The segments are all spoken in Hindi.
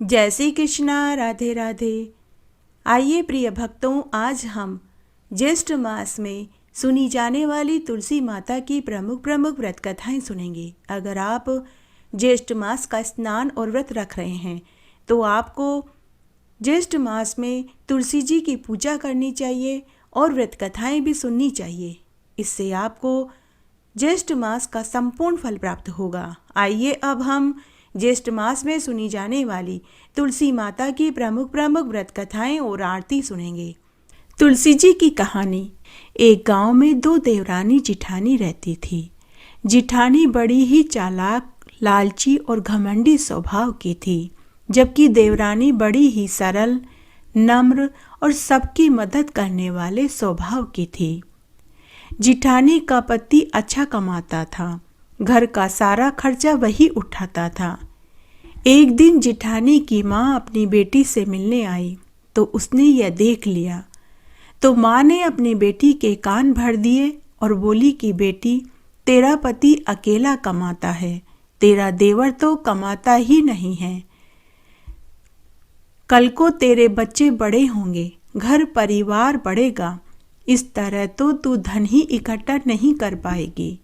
जय श्री कृष्णा, राधे राधे। आइए प्रिय भक्तों, आज हम ज्येष्ठ मास में सुनी जाने वाली तुलसी माता की प्रमुख प्रमुख व्रत कथाएं सुनेंगे। अगर आप ज्येष्ठ मास का स्नान और व्रत रख रहे हैं तो आपको ज्येष्ठ मास में तुलसी जी की पूजा करनी चाहिए और व्रत कथाएं भी सुननी चाहिए। इससे आपको ज्येष्ठ मास का संपूर्ण फल प्राप्त होगा। आइए अब हम ज्येष्ठ मास में सुनी जाने वाली तुलसी माता की प्रमुख प्रमुख व्रत कथाएं और आरती सुनेंगे। तुलसी जी की कहानी। एक गांव में दो देवरानी जिठानी रहती थी। जिठानी बड़ी ही चालाक, लालची और घमंडी स्वभाव की थी, जबकि देवरानी बड़ी ही सरल, नम्र और सबकी मदद करने वाले स्वभाव की थी। जिठानी का पति अच्छा कमाता था, घर का सारा खर्चा वही उठाता था। एक दिन जिठानी की माँ अपनी बेटी से मिलने आई तो उसने यह देख लिया तो माँ ने अपनी बेटी के कान भर दिए और बोली कि बेटी, तेरा पति अकेला कमाता है, तेरा देवर तो कमाता ही नहीं है। कल को तेरे बच्चे बड़े होंगे, घर परिवार बढ़ेगा, इस तरह तो तू धन ही इकट्ठा नहीं कर पाएगी।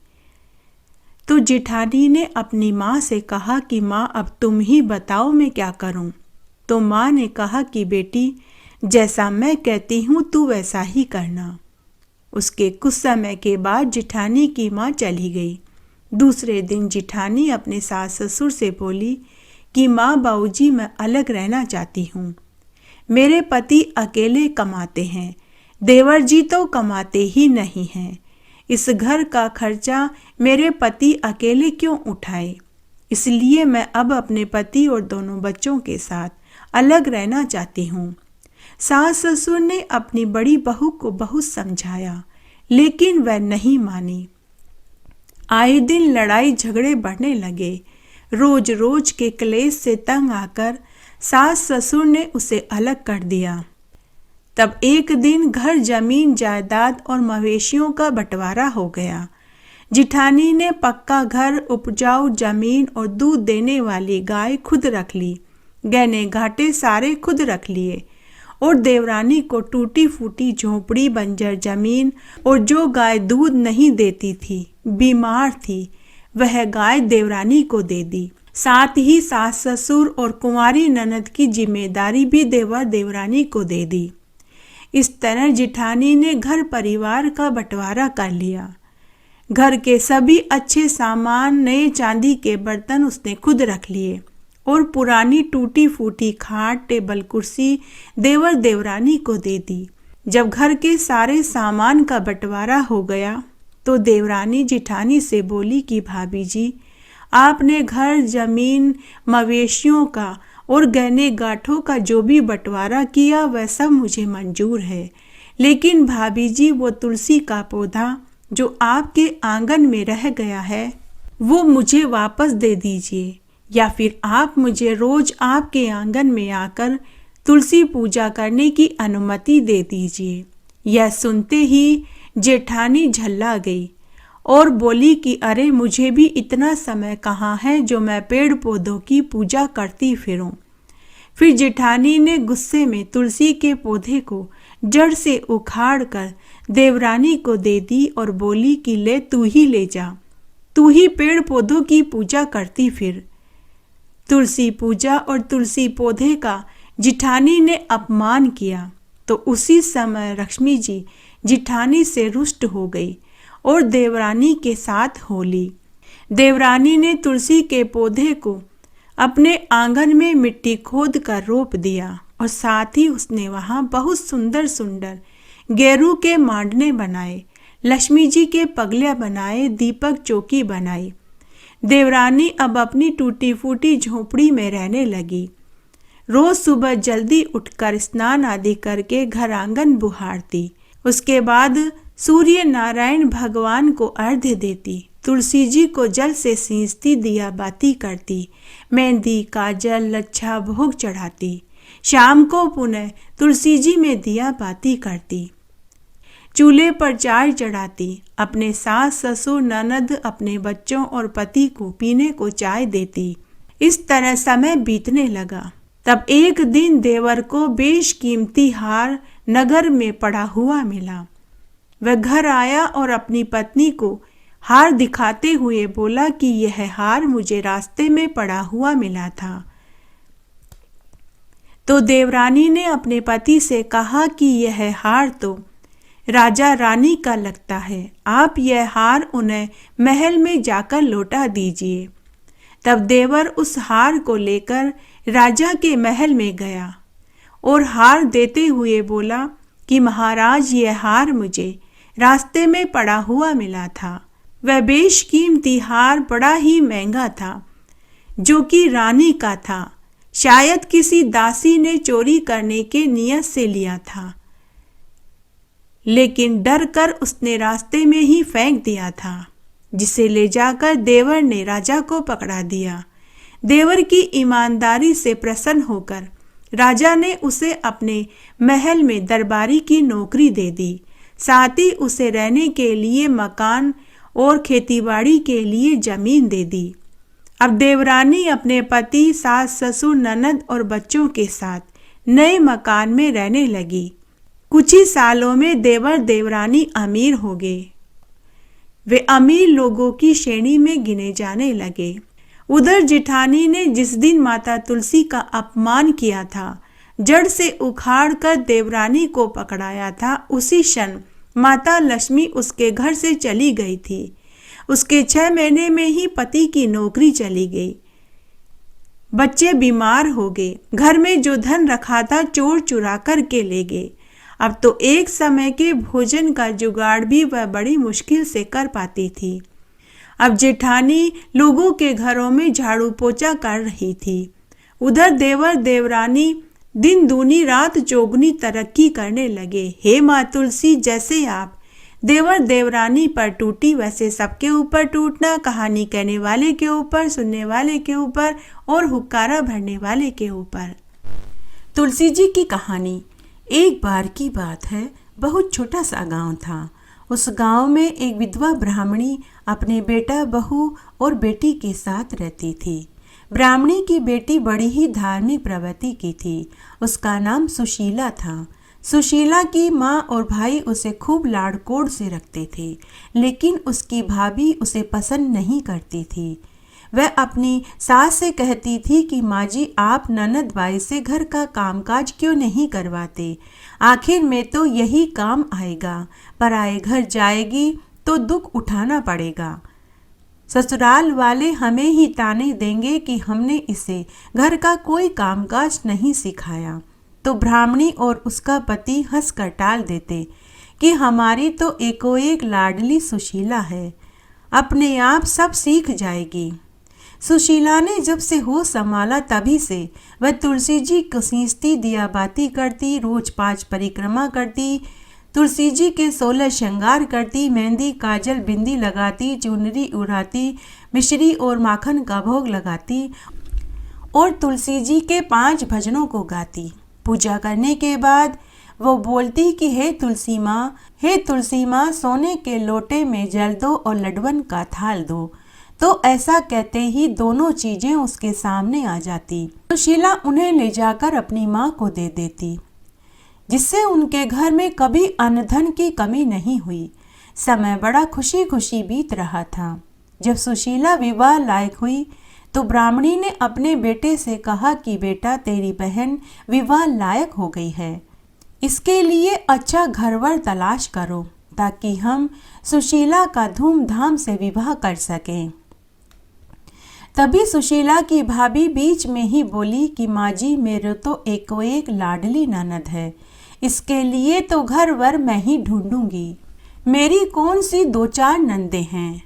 तो जिठानी ने अपनी माँ से कहा कि माँ, अब तुम ही बताओ मैं क्या करूँ। तो माँ ने कहा कि बेटी, जैसा मैं कहती हूँ तू वैसा ही करना। उसके कुछ समय के बाद जिठानी की माँ चली गई। दूसरे दिन जिठानी अपने सास ससुर से बोली कि माँ, बाबूजी, मैं अलग रहना चाहती हूँ। मेरे पति अकेले कमाते हैं, देवर जी तो कमाते ही नहीं हैं। इस घर का खर्चा मेरे पति अकेले क्यों उठाए? इसलिए मैं अब अपने पति और दोनों बच्चों के साथ अलग रहना चाहती हूँ। सास ससुर ने अपनी बड़ी बहू को बहुत समझाया, लेकिन वह नहीं मानी। आए दिन लड़ाई झगड़े बढ़ने लगे। रोज रोज के क्लेश से तंग आकर सास ससुर ने उसे अलग कर दिया। तब एक दिन घर, जमीन जायदाद और मवेशियों का बंटवारा हो गया। जिठानी ने पक्का घर, उपजाऊ जमीन और दूध देने वाली गाय खुद रख ली। गहने घाटे सारे खुद रख लिए और देवरानी को टूटी फूटी झोपड़ी, बंजर जमीन और जो गाय दूध नहीं देती थी, बीमार थी, वह गाय देवरानी को दे दी। साथ ही सास ससुर और कुंवारी ननद की जिम्मेदारी भी देवर देवरानी को दे दी। इस तरह जिठानी ने घर परिवार का बंटवारा कर लिया। घर के सभी अच्छे सामान, नए चांदी के बर्तन उसने खुद रख लिए और पुरानी टूटी फूटी खाट, टेबल, कुर्सी देवर देवरानी को दे दी। जब घर के सारे सामान का बंटवारा हो गया तो देवरानी जिठानी से बोली कि भाभी जी, आपने घर, जमीन, मवेशियों का और गहने गांठों का जो भी बंटवारा किया वह सब मुझे मंजूर है, लेकिन भाभी जी, वो तुलसी का पौधा जो आपके आंगन में रह गया है वो मुझे वापस दे दीजिए, या फिर आप मुझे रोज आपके आंगन में आकर तुलसी पूजा करने की अनुमति दे दीजिए। यह सुनते ही जेठानी झल्ला गई और बोली कि अरे, मुझे भी इतना समय कहाँ है जो मैं पेड़ पौधों की पूजा करती फिरूं। फिर जेठानी ने गुस्से में तुलसी के पौधे को जड़ से उखाड़ कर देवरानी को दे दी और बोली कि ले, तू ही ले जा, तू ही पेड़ पौधों की पूजा करती फिर। तुलसी पूजा और तुलसी पौधे का जिठानी ने अपमान किया तो उसी समय लक्ष्मी जी जिठानी से रुष्ट हो गई और देवरानी के साथ हो ली। देवरानी ने तुलसी के पौधे को अपने आंगन में मिट्टी खोद कर रोप दिया और साथ ही उसने वहां बहुत सुंदर सुंदर गेरू के मांडने बनाए, लक्ष्मी जी के पगले बनाए, दीपक चौकी बनाई। देवरानी अब अपनी टूटी फूटी झोपड़ी में रहने लगी। रोज सुबह जल्दी उठकर स्नान आदि करके घर आंगन बुहारती। उसके बाद सूर्य नारायण भगवान को अर्घ्य देती, तुलसी जी को जल से सींचती, दिया बाती करती, मेहंदी, काजल, लच्छा भोग चढ़ाती। शाम को पुनः तुलसी जी में दिया बाती करती, चूल्हे पर चाय चढ़ाती। अपने सास ससुर, ननद, अपने बच्चों और पति को पीने को चाय देती। इस तरह समय बीतने लगा। तब एक दिन देवर को बेशकीमती हार नगर में पड़ा हुआ मिला। वह घर आया और अपनी पत्नी को हार दिखाते हुए बोला कि यह हार मुझे रास्ते में पड़ा हुआ मिला था। तो देवरानी ने अपने पति से कहा कि यह हार तो राजा रानी का लगता है, आप यह हार उन्हें महल में जाकर लौटा दीजिए। तब देवर उस हार को लेकर राजा के महल में गया और हार देते हुए बोला कि महाराज, यह हार मुझे रास्ते में पड़ा हुआ मिला था। वह बेशकीमती हार बड़ा ही महंगा था, जो कि रानी का था। शायद किसी दासी ने चोरी करने के नियत से लिया था, लेकिन डर कर उसने रास्ते में ही फेंक दिया था, जिसे ले जाकर देवर ने राजा को पकड़ा दिया। देवर की ईमानदारी से प्रसन्न होकर राजा ने उसे अपने महल में दरबारी की नौकरी दे दी, साथ ही उसे रहने के लिए मकान और खेतीबाड़ी के लिए जमीन दे दी। अब देवरानी अपने पति, सास, ससुर, ननद और बच्चों के साथ नए मकान में रहने लगी। कुछ ही सालों में देवर देवरानी अमीर हो गए। वे अमीर लोगों की श्रेणी में गिने जाने लगे। उधर जिठानी ने जिस दिन माता तुलसी का अपमान किया था, जड़ से उखाड़ कर देवरानी को पकड़ाया था, उसी क्षण माता लक्ष्मी उसके घर से चली गई थी। उसके 6 महीने में ही पति की नौकरी चली गई। बच्चे बीमार हो गए। घर में जो धन रखा था चोर चुरा कर के ले गए। अब तो एक समय के भोजन का जुगाड़ भी वह बड़ी मुश्किल से कर पाती थी। अब जेठानी लोगों के घरों में झाड़ू पोछा कर रही थी। उधर देवर देवरानी दिन दूनी रात चौगुनी तरक्की करने लगे। हे माँ तुलसी, जैसे आप देवर देवरानी पर टूटी, वैसे सबके ऊपर टूटना। कहानी कहने वाले के ऊपर, सुनने वाले के ऊपर और हुक्कारा भरने वाले के ऊपर। तुलसी जी की कहानी। एक बार की बात है, बहुत छोटा सा गांव था। उस गांव में एक विधवा ब्राह्मणी अपने बेटा, बहू और बेटी के साथ रहती थी। ब्राह्मणी की बेटी बड़ी ही धार्मिक प्रवृत्ति की थी। उसका नाम सुशीला था। सुशीला की माँ और भाई उसे खूब लाड़-कोड़ से रखते थे, लेकिन उसकी भाभी उसे पसंद नहीं करती थी। वह अपनी सास से कहती थी कि माँ जी, आप ननद बाई से घर का कामकाज क्यों नहीं करवाते? आखिर में तो यही काम आएगा, पराए घर जाएगी तो दुख उठाना पड़ेगा। ससुराल वाले हमें ही ताने देंगे कि हमने इसे घर का कोई कामकाज नहीं सिखाया। तो ब्राह्मणी और उसका पति हंसकर टाल देते कि हमारी तो एकोएक लाडली सुशीला है, अपने आप सब सीख जाएगी। सुशीला ने जब से होश संभाला तभी से वह तुलसी जी को सींचती, दिया बाती करती, रोज 5 परिक्रमा करती, तुलसी जी के 16 श्रृंगार करती, मेहंदी, काजल, बिंदी लगाती, चुनरी उड़ाती, मिश्री और माखन का भोग लगाती और तुलसी जी के 5 भजनों को गाती। पूजा करने के बाद वो बोलती कि हे तुलसी माँ, सोने के लोटे में जल दो और लड्डवन का थाल दो। तो ऐसा कहते ही दोनों चीजें उसके सामने आ जाती। सुशीला उन्हें ले जाकर अपनी माँ को दे देती, जिससे उनके घर में कभी अन्न धन की कमी नहीं हुई। समय बड़ा खुशी खुशी बीत रहा था। जब सुशीला विवाह लायक हुई तो ब्राह्मणी ने अपने बेटे से कहा कि बेटा, तेरी बहन विवाह लायक हो गई है, इसके लिए अच्छा घरवर तलाश करो ताकि हम सुशीला का धूमधाम से विवाह कर सकें। तभी सुशीला की भाभी बीच में ही बोली कि माँ जी, मेरे तो एकोएक लाडली ननद है, इसके लिए तो घर वर मैं ही ढूंढूंगी। मेरी कौन सी 2-4 नंदे हैं,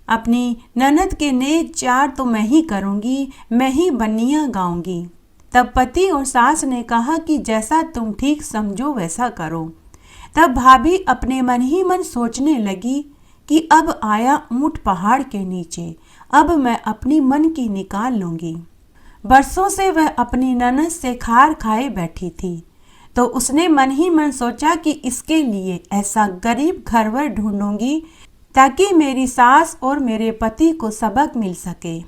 अपनी ननद के नेक 4 तो मैं ही करूंगी, मैं ही बन्नियाँ गाऊंगी। तब पति और सास ने कहा कि जैसा तुम ठीक समझो वैसा करो। तब भाभी अपने मन ही मन सोचने लगी कि अब आया ऊंट पहाड़ के नीचे, अब मैं अपनी मन की निकाल लूंगी। बरसों से वह अपनी ननद से खार खाए बैठी थी, तो उसने मन ही मन सोचा कि इसके लिए ऐसा गरीब घरवर ढूंढूंगी ताकि मेरी सास और मेरे पति को सबक मिल सके।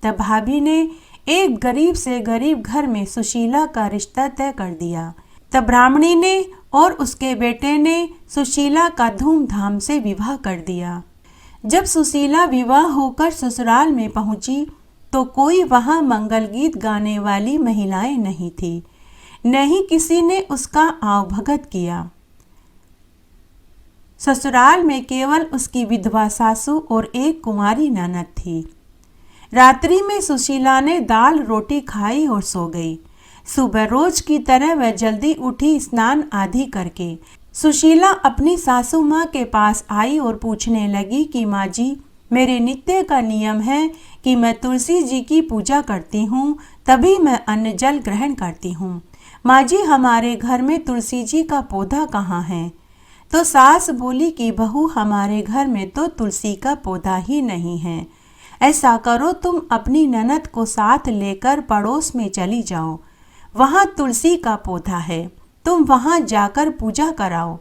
तब भाभी ने एक गरीब से गरीब घर में सुशीला का रिश्ता तय कर दिया। तब ब्राह्मणी ने और उसके बेटे ने सुशीला का धूमधाम से विवाह कर दिया। जब सुशीला विवाह होकर ससुराल में पहुंची तो कोई वहां मंगल गीत गाने वाली महिलाएं नहीं थी, न ही किसी ने उसका आवभगत किया। ससुराल में केवल उसकी विधवा सासू और एक कुंवारी ननद थी। रात्रि में सुशीला ने दाल रोटी खाई और सो गई। सुबह रोज की तरह वह जल्दी उठी, स्नान आदि करके। सुशीला अपनी सासू माँ के पास आई और पूछने लगी कि माँ जी, मेरे नित्य का नियम है कि मैं तुलसी जी की पूजा करती हूँ, तभी मैं अन्न जल ग्रहण करती हूँ। माँ जी, हमारे घर में तुलसी जी का पौधा कहाँ है? तो सास बोली कि बहू, हमारे घर में तो तुलसी का पौधा ही नहीं है। ऐसा करो, तुम अपनी ननद को साथ लेकर पड़ोस में चली जाओ, वहाँ तुलसी का पौधा है, तुम वहाँ जाकर पूजा कराओ।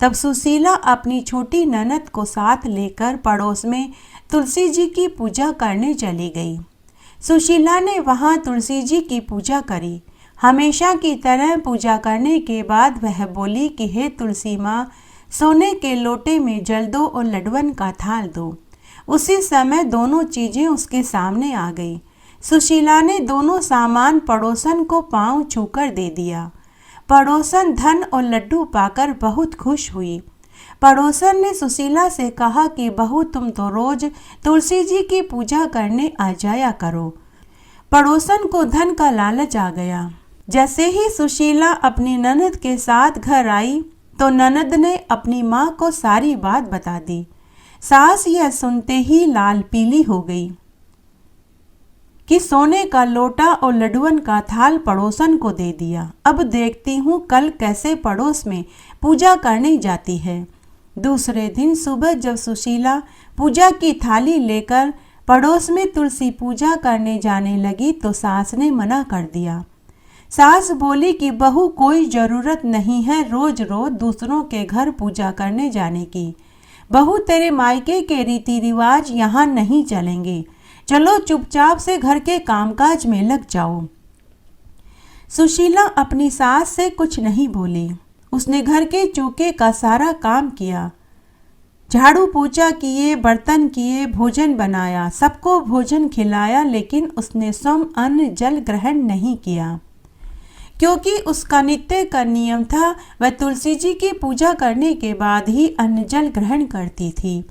तब सुशीला अपनी छोटी ननद को साथ लेकर पड़ोस में तुलसी जी की पूजा करने चली गई। सुशीला ने वहाँ तुलसी जी की पूजा करी। हमेशा की तरह पूजा करने के बाद वह बोली कि हे तुलसी माँ, सोने के लोटे में जल दो और लडवन का थाल दो। उसी समय दोनों चीजें उसके सामने आ गई। सुशीला ने दोनों सामान पड़ोसन को पांव छूकर दे दिया। पड़ोसन धन और लड्डू पाकर बहुत खुश हुई। पड़ोसन ने सुशीला से कहा कि बहू, तुम तो रोज तुलसी जी की पूजा करने आ जाया करो। पड़ोसन को धन का लालच आ गया। जैसे ही सुशीला अपनी ननद के साथ घर आई तो ननद ने अपनी माँ को सारी बात बता दी। सास यह सुनते ही लाल पीली हो गई कि सोने का लोटा और लड्डुअन का थाल पड़ोसन को दे दिया। अब देखती हूँ कल कैसे पड़ोस में पूजा करने जाती है। दूसरे दिन सुबह जब सुशीला पूजा की थाली लेकर पड़ोस में तुलसी पूजा करने जाने लगी तो सास ने मना कर दिया। सास बोली कि बहू, कोई ज़रूरत नहीं है रोज रोज दूसरों के घर पूजा करने जाने की। बहू, तेरे मायके के रीति रिवाज यहाँ नहीं चलेंगे। चलो चुपचाप से घर के कामकाज में लग जाओ। सुशीला अपनी सास से कुछ नहीं बोली। उसने घर के चौके का सारा काम किया, झाड़ू पोछा किए, बर्तन किए, भोजन बनाया, सबको भोजन खिलाया, लेकिन उसने स्वयं अन्न जल ग्रहण नहीं किया, क्योंकि उसका नित्य का नियम था। वह तुलसी जी की पूजा करने के बाद ही अन्न जल ग्रहण करती थी।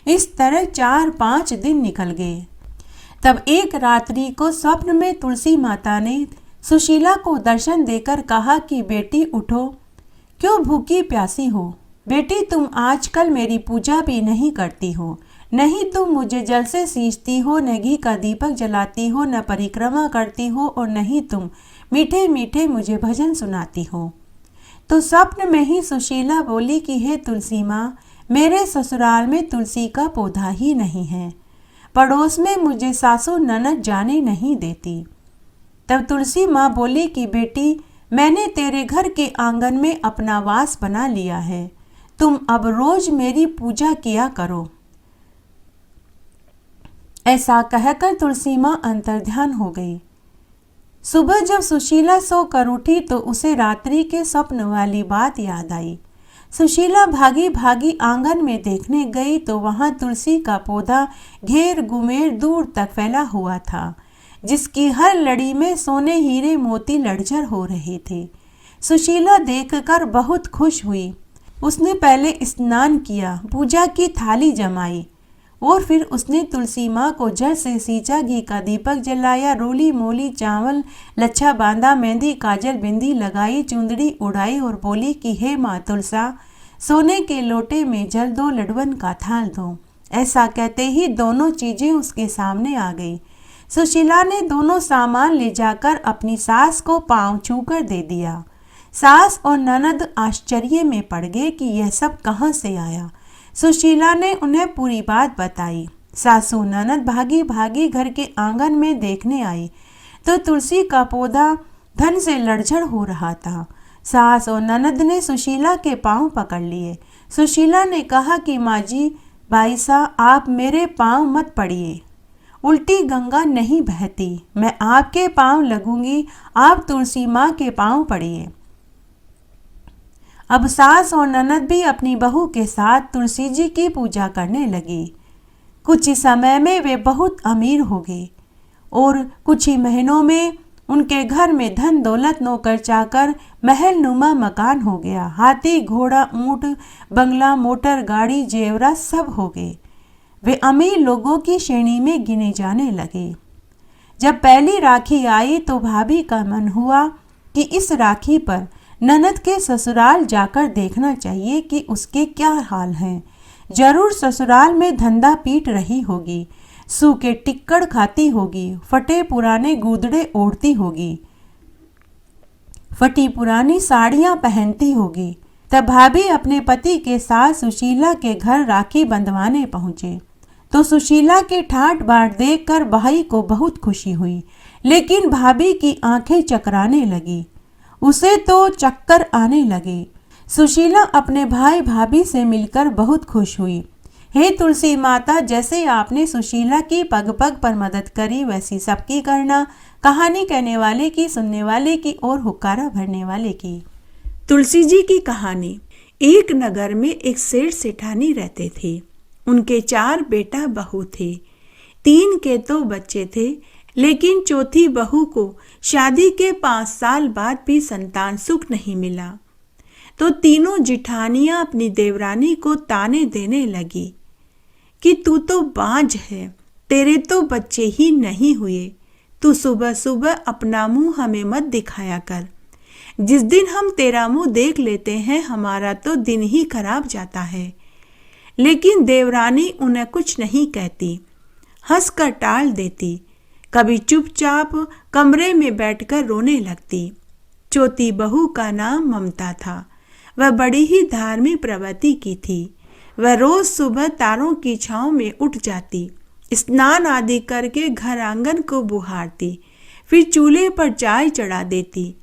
इस तरह 4-5 दिन निकल गए। तब एक रात्रि को स्वप्न में तुलसी माता ने सुशीला को दर्शन देकर कहा कि बेटी उठो, क्यों भूखी प्यासी हो? बेटी, तुम आजकल मेरी पूजा भी नहीं करती हो, नहीं तुम मुझे जल से सींचती हो, न घी का दीपक जलाती हो, न परिक्रमा करती हो, और नहीं तुम मीठे मीठे मुझे भजन सुनाती हो। तो स्वप्न में ही सुशीला बोली कि हे तुलसी माँ, मेरे ससुराल में तुलसी का पौधा ही नहीं है, पड़ोस में मुझे सासू ननद जाने नहीं देती। तब तुलसी माँ बोली कि बेटी, मैंने तेरे घर के आंगन में अपना वास बना लिया है, तुम अब रोज मेरी पूजा किया करो। ऐसा कहकर तुलसी माँ अंतर्ध्यान हो गई। सुबह जब सुशीला सोकर उठी तो उसे रात्रि के स्वप्न वाली बात याद आई। सुशीला भागी भागी आंगन में देखने गई तो वहां तुलसी का पौधा घेर गुमेर दूर तक फैला हुआ था, जिसकी हर लड़ी में सोने हीरे मोती लड़झर हो रहे थे। सुशीला देखकर बहुत खुश हुई। उसने पहले स्नान किया, पूजा की थाली जमाई और फिर उसने तुलसी माँ को जल से सींचा, घी का दीपक जलाया, रोली मोली चावल लच्छा बांधा, मेहंदी काजल बिंदी लगाई, चुंदड़ी उड़ाई और बोली कि हे माँ तुलसा, सोने के लोटे में जल दो, लडवन का थाल दो। ऐसा कहते ही दोनों चीजें उसके सामने आ गई। सुशीला ने दोनों सामान ले जाकर अपनी सास को पांव छूकर दे दिया। सास और ननद आश्चर्य में पड़ गए कि यह सब कहाँ से आया। सुशीला ने उन्हें पूरी बात बताई। सासू ननद भागी भागी घर के आंगन में देखने आई तो तुलसी का पौधा धन से लड़झड़ हो रहा था। सास और ननद ने सुशीला के पांव पकड़ लिए। सुशीला ने कहा कि माँ जी, भाई साहब, आप मेरे पांव मत पड़िए। उल्टी गंगा नहीं बहती। मैं आपके पांव लगूंगी, आप तुलसी माँ के पांव पड़िए। अब सास और ननद भी अपनी बहू के साथ तुलसी जी की पूजा करने लगी। कुछ ही समय में वे बहुत अमीर हो गए और कुछ ही महीनों में उनके घर में धन दौलत नौकर चाकर महल नुमा मकान हो गया। हाथी घोड़ा ऊंट बंगला मोटर गाड़ी जेवरा सब हो गए। वे अमीर लोगों की श्रेणी में गिने जाने लगे। जब पहली राखी आई तो भाभी का मन हुआ कि इस राखी पर ननद के ससुराल जाकर देखना चाहिए कि उसके क्या हाल हैं। जरूर ससुराल में धंधा पीट रही होगी, सूखे टिक्कड़ खाती होगी, फटे पुराने गुदड़े ओढ़ती होगी, फटी पुरानी साड़ियां पहनती होगी। तब भाभी अपने पति के साथ सुशीला के घर राखी बंधवाने पहुंचे तो सुशीला के ठाट बाट देखकर भाई को बहुत खुशी हुई, लेकिन भाभी की आंखें चकराने लगी, उसे तो चक्कर आने लगे। सुशीला अपने भाई भाभी से मिलकर बहुत खुश हुई। हे तुलसी माता, जैसे आपने सुशीला की पग पग पर मदद करी वैसी सबकी करना। कहानी कहने वाले की, सुनने वाले की और हुक्कारा भरने वाले की। तुलसी जी की कहानी। एक नगर में एक सेठ सेठानी रहते थे। उनके 4 बेटा बहू थे। 3 के तो बच्चे थे, लेकिन चौथी बहू को शादी के 5 साल बाद भी संतान सुख नहीं मिला। तो तीनों जिठानियां अपनी देवरानी को ताने देने लगी कि तू तो बांझ है, तेरे तो बच्चे ही नहीं हुए, तू सुबह सुबह अपना मुंह हमें मत दिखाया कर। जिस दिन हम तेरा मुंह देख लेते हैं हमारा तो दिन ही खराब जाता है। लेकिन देवरानी उन्हें कुछ नहीं कहती, हंसकर टाल देती, कभी चुपचाप कमरे में बैठकर रोने लगती। चौथी बहू का नाम ममता था। वह बड़ी ही धार्मिक प्रवृत्ति की थी। वह रोज सुबह तारों की छांव में उठ जाती, स्नान आदि करके घर आंगन को बुहारती, फिर चूल्हे पर चाय चढ़ा देती,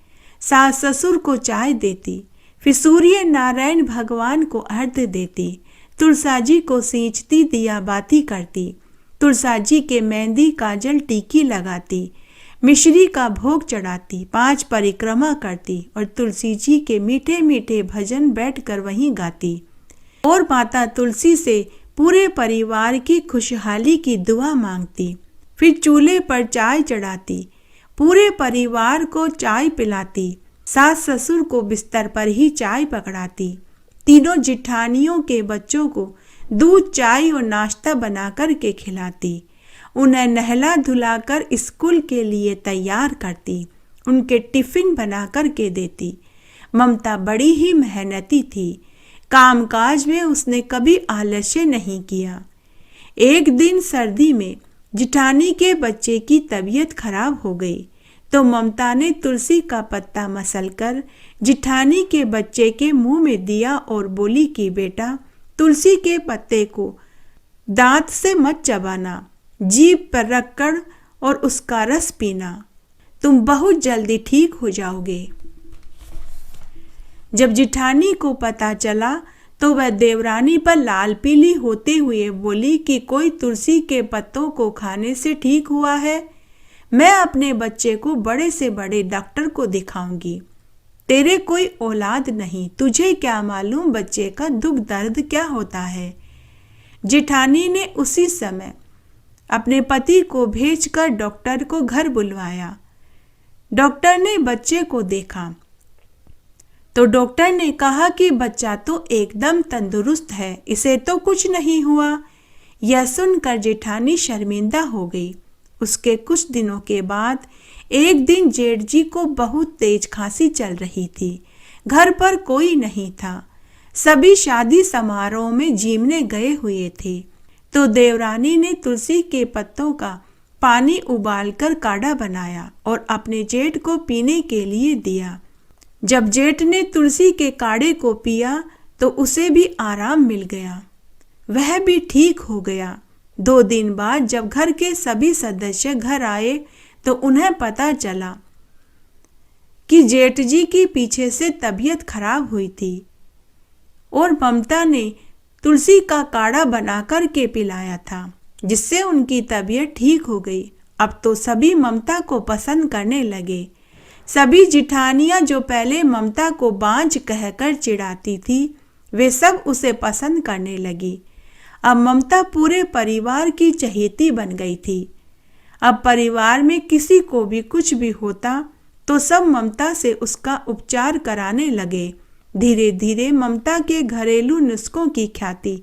सास ससुर को चाय देती, फिर सूर्य नारायण भगवान को अर्घ्य देती, तुलसाजी को सींचती, दिया बाती करती, तुलसाजी के मेहंदी काजल टीकी लगाती, मिश्री का भोग चढ़ाती, 5 परिक्रमा करती और तुलसी जी के मीठे मीठे भजन बैठकर वहीं गाती और माता तुलसी से पूरे परिवार की खुशहाली की दुआ मांगती। फिर चूल्हे पर चाय चढ़ाती, पूरे परिवार को चाय पिलाती, सास ससुर को बिस्तर पर ही चाय पकड़ाती, तीनों जिठानियों के बच्चों को दूध चाय और नाश्ता बनाकर के खिलाती, उन्हें नहला धुलाकर स्कूल के लिए तैयार करती, उनके टिफिन बना कर के देती। ममता बड़ी ही मेहनती थी। कामकाज में उसने कभी आलस्य नहीं किया। एक दिन सर्दी में जिठानी के बच्चे की तबीयत खराब हो गई तो ममता ने तुलसी का पत्ता मसलकर जिठानी के बच्चे के मुंह में दिया और बोली कि बेटा, तुलसी के पत्ते को दांत से मत चबाना, जीभ पर रखकर और उसका रस पीना, तुम बहुत जल्दी ठीक हो जाओगे। जब जिठानी को पता चला तो वह देवरानी पर लाल पीली होते हुए बोली कि कोई तुलसी के पत्तों को खाने से ठीक हुआ है? मैं अपने बच्चे को बड़े से बड़े डॉक्टर को दिखाऊंगी। तेरे कोई औलाद नहीं, तुझे क्या मालूम बच्चे का दुख दर्द क्या होता है। जिठानी ने उसी समय अपने पति को भेजकर डॉक्टर को घर बुलवाया। डॉक्टर ने बच्चे को देखा तो डॉक्टर ने कहा कि बच्चा तो एकदम तंदुरुस्त है, इसे तो कुछ नहीं हुआ। यह सुनकर जेठानी शर्मिंदा हो गई। उसके कुछ दिनों के बाद एक दिन जेठ जी को बहुत तेज खांसी चल रही थी। घर पर कोई नहीं था, सभी शादी समारोह में जीमने गए हुए थे। तो देवरानी ने तुलसी के पत्तों का पानी उबालकर काढ़ा बनाया और अपने जेठ को पीने के लिए दिया। जब जेठ ने तुलसी के काढ़े को पिया तो उसे भी आराम मिल गया, वह भी ठीक हो गया। 2 दिन बाद जब घर के सभी सदस्य घर आए तो उन्हें पता चला कि जेठ जी की पीछे से तबीयत खराब हुई थी और ममता ने तुलसी का काढ़ा बनाकर के पिलाया था। जिससे उनकी तबीयत ठीक हो गई। अब तो सभी ममता को पसंद करने लगे। सभी जिठानियां जो पहले ममता को बांझ कहकर चिढ़ाती थी, वे सब उसे पसंद करने लगी। अब ममता पूरे परिवार की चहेती बन गई थी। अब परिवार में किसी को भी कुछ भी होता तो सब ममता से उसका उपचार कराने लगे। धीरे धीरे ममता के घरेलू नुस्खों की ख्याति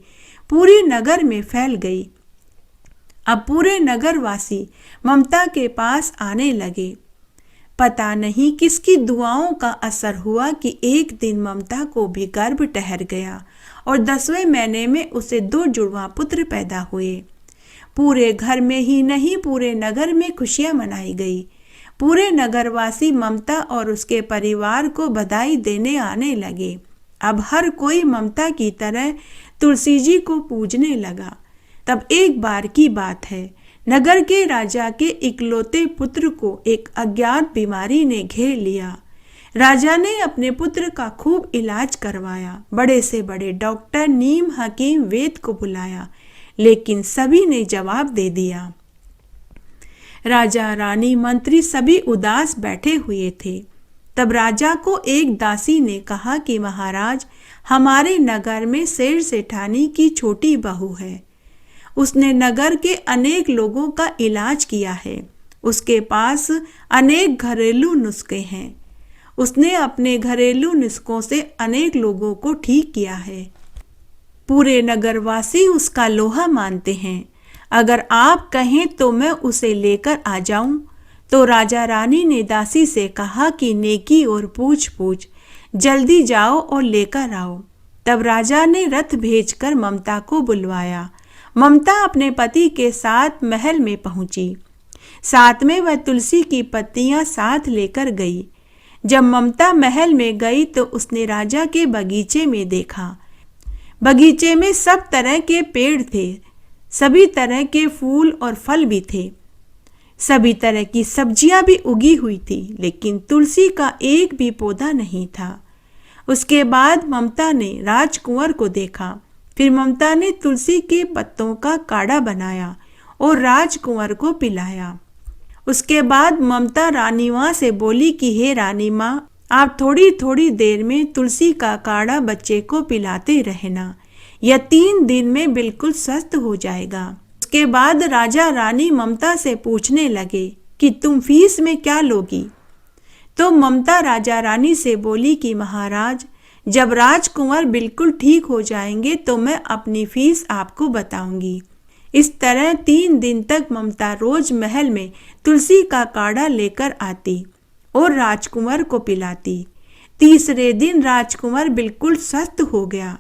पूरी नगर में फैल गई। अब पूरे नगरवासी ममता के पास आने लगे। पता नहीं किसकी दुआओं का असर हुआ कि एक दिन ममता को भी गर्भ ठहर गया और 10वें महीने में उसे 2 जुड़वा पुत्र पैदा हुए। पूरे घर में ही नहीं, पूरे नगर में खुशियां मनाई गई। पूरे नगरवासी ममता और उसके परिवार को बधाई देने आने लगे। अब हर कोई ममता की तरह तुलसी जी को पूजने लगा। तब एक बार की बात है, नगर के राजा के इकलौते पुत्र को एक अज्ञात बीमारी ने घेर लिया। राजा ने अपने पुत्र का खूब इलाज करवाया। बड़े से बड़े डॉक्टर, नीम, हकीम, वेद को बुलाया, लेकिन सभी ने जवाब दे दिया। राजा, रानी, मंत्री सभी उदास बैठे हुए थे। तब राजा को एक दासी ने कहा कि महाराज, हमारे नगर में शेर सेठानी की छोटी बहू है। उसने नगर के अनेक लोगों का इलाज किया है। उसके पास अनेक घरेलू नुस्खे हैं। उसने अपने घरेलू नुस्खों से अनेक लोगों को ठीक किया है। पूरे नगरवासी उसका लोहा मानते हैं। अगर आप कहें तो मैं उसे लेकर आ जाऊं। तो राजा रानी ने दासी से कहा कि नेकी और पूछ जल्दी जाओ और लेकर आओ। तब राजा ने रथ भेजकर ममता को बुलवाया। ममता अपने पति के साथ महल में पहुंची। साथ में वह तुलसी की पत्तियां साथ लेकर गई। जब ममता महल में गई तो उसने राजा के बगीचे में देखा। बगीचे में सब तरह के पेड़ थे, सभी तरह के फूल और फल भी थे, सभी तरह की सब्जियां भी उगी हुई थी, लेकिन तुलसी का एक भी पौधा नहीं था। उसके बाद ममता ने राजकुंवर को देखा। फिर ममता ने तुलसी के पत्तों का काढ़ा बनाया और राजकुंवर को पिलाया। उसके बाद ममता रानी माँ से बोली कि हे रानी माँ, आप थोड़ी थोड़ी देर में तुलसी का काढ़ा बच्चे को पिलाते रहना। यह 3 दिन में बिल्कुल स्वस्थ हो जाएगा। उसके बाद राजा रानी ममता से पूछने लगे कि तुम फीस में क्या लोगी। तो ममता राजा रानी से बोली कि महाराज, जब राजकुंवर बिल्कुल ठीक हो जाएंगे तो मैं अपनी फीस आपको बताऊंगी। इस तरह 3 दिन तक ममता रोज महल में तुलसी का काढ़ा लेकर आती और राजकुंवर को पिलाती। तीसरे दिन राजकुंवर बिल्कुल स्वस्थ हो गया।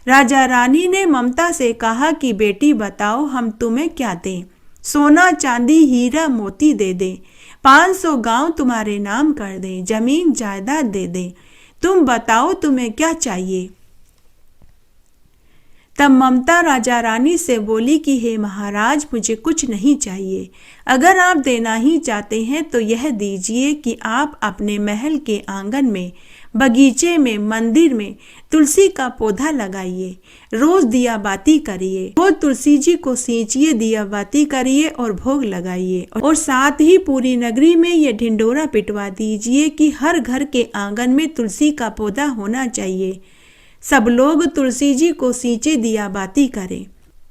राजा रानी ने ममता से कहा कि बेटी बताओ, हम तुम्हें क्या दें? सोना, चांदी, हीरा, मोती दे दें, 500 गांव तुम्हारे नाम कर दें, जमीन जायदाद दे दें, तुम बताओ तुम्हें क्या चाहिए? तब ममता राजा रानी से बोली कि हे महाराज, मुझे कुछ नहीं चाहिए। अगर आप देना ही चाहते हैं तो यह दीजिए कि आप अपने महल के आंगन में, बगीचे में, मंदिर में तुलसी का पौधा लगाइए। रोज दिया बाती करिए, रोज तुलसी जी को सींचिए, दिया बाती करिए और भोग लगाइए। और साथ ही पूरी नगरी में यह ढिंडोरा पिटवा दीजिए कि हर घर के आंगन में तुलसी का पौधा होना चाहिए। सब लोग तुलसी जी को सींचे, दिया बाती करें।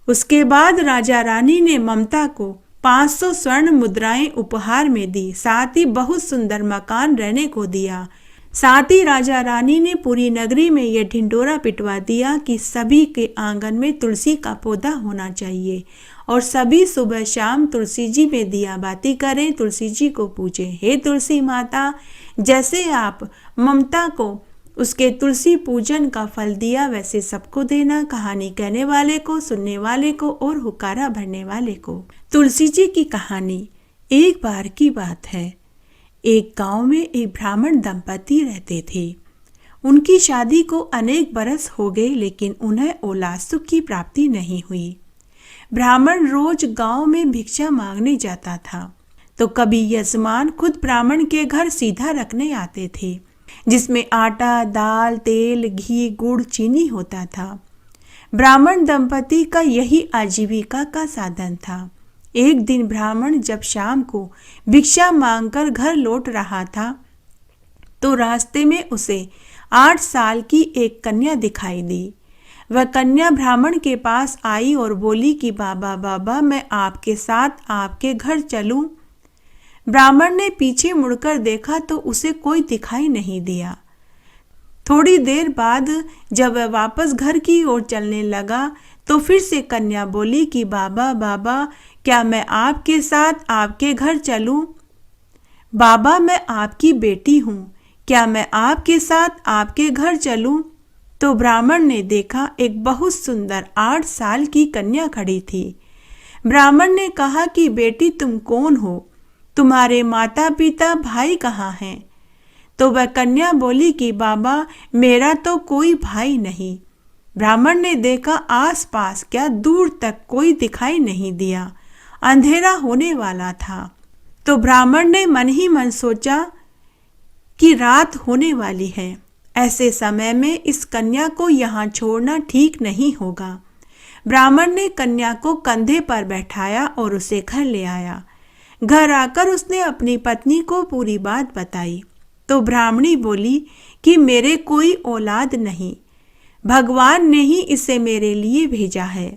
उसके बाद राजा रानी ने ममता को 500 स्वर्ण मुद्राएं उपहार में दी। साथ ही बहुत सुंदर मकान रहने को दिया। साथ ही राजा रानी ने पूरी नगरी में यह ढिंडोरा पिटवा दिया कि सभी के आंगन में तुलसी का पौधा होना चाहिए और सभी सुबह शाम तुलसी जी में दिया बाती करें, तुलसी जी को पूजें। हे तुलसी माता, जैसे आप ममता को उसके तुलसी पूजन का फल दिया, वैसे सबको देना। कहानी कहने वाले को, सुनने वाले को और हुक्कारा भरने वाले को। तुलसी जी की कहानी। एक बार की बात है, एक गांव में एक ब्राह्मण दंपति रहते थे। उनकी शादी को अनेक बरस हो गए, लेकिन उन्हें औलाद सुख की प्राप्ति नहीं हुई। ब्राह्मण रोज गांव में भिक्षा मांगने जाता था, तो कभी यजमान खुद ब्राह्मण के घर सीधा रखने आते थे, जिसमें आटा, दाल, तेल, घी, गुड़, चीनी होता था। ब्राह्मण दंपति का यही आजीविका का साधन था। एक दिन ब्राह्मण जब शाम को भिक्षा मांगकर घर लौट रहा था तो रास्ते में उसे 8 साल की एक कन्या दिखाई दी। वह कन्या ब्राह्मण के पास आई और बोली कि बाबा बाबा, मैं आपके साथ आपके घर चलूं। ब्राह्मण ने पीछे मुड़कर देखा तो उसे कोई दिखाई नहीं दिया। थोड़ी देर बाद जब वह वापस घर की ओर चलने लगा तो फिर से कन्या बोली कि बाबा बाबा, क्या मैं आपके साथ आपके घर चलूं? बाबा, मैं आपकी बेटी हूँ, क्या मैं आपके साथ आपके घर चलूं? तो ब्राह्मण ने देखा एक बहुत सुंदर 8 साल की कन्या खड़ी थी। ब्राह्मण ने कहा कि बेटी, तुम कौन हो? तुम्हारे माता पिता भाई कहाँ हैं? तो वह कन्या बोली कि बाबा, मेरा तो कोई भाई नहीं। ब्राह्मण ने देखा आसपास क्या दूर तक कोई दिखाई नहीं दिया, अंधेरा होने वाला था। तो ब्राह्मण ने मन ही मन सोचा कि रात होने वाली है, ऐसे समय में इस कन्या को यहाँ छोड़ना ठीक नहीं होगा। ब्राह्मण ने कन्या को कंधे पर बैठाया और उसे घर ले आया। घर आकर उसने अपनी पत्नी को पूरी बात बताई तो ब्राह्मणी बोली कि मेरे कोई औलाद नहीं, भगवान ने ही इसे मेरे लिए भेजा है।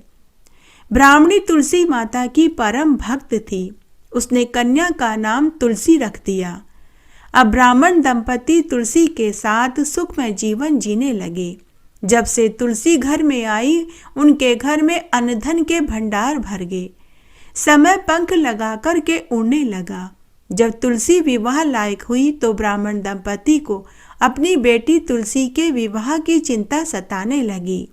ब्राह्मणी तुलसी माता की परम भक्त थी। उसने कन्या का नाम तुलसी रख दिया। अब ब्राह्मण दंपति तुलसी के साथ सुखमय जीवन जीने लगे। जब से तुलसी घर में आई, उनके घर में अन्न धन के भंडार भर गए। समय पंख लगा कर के उड़ने लगा। जब तुलसी विवाह लायक हुई तो ब्राह्मण दंपति को अपनी बेटी तुलसी के विवाह की चिंता सताने लगी।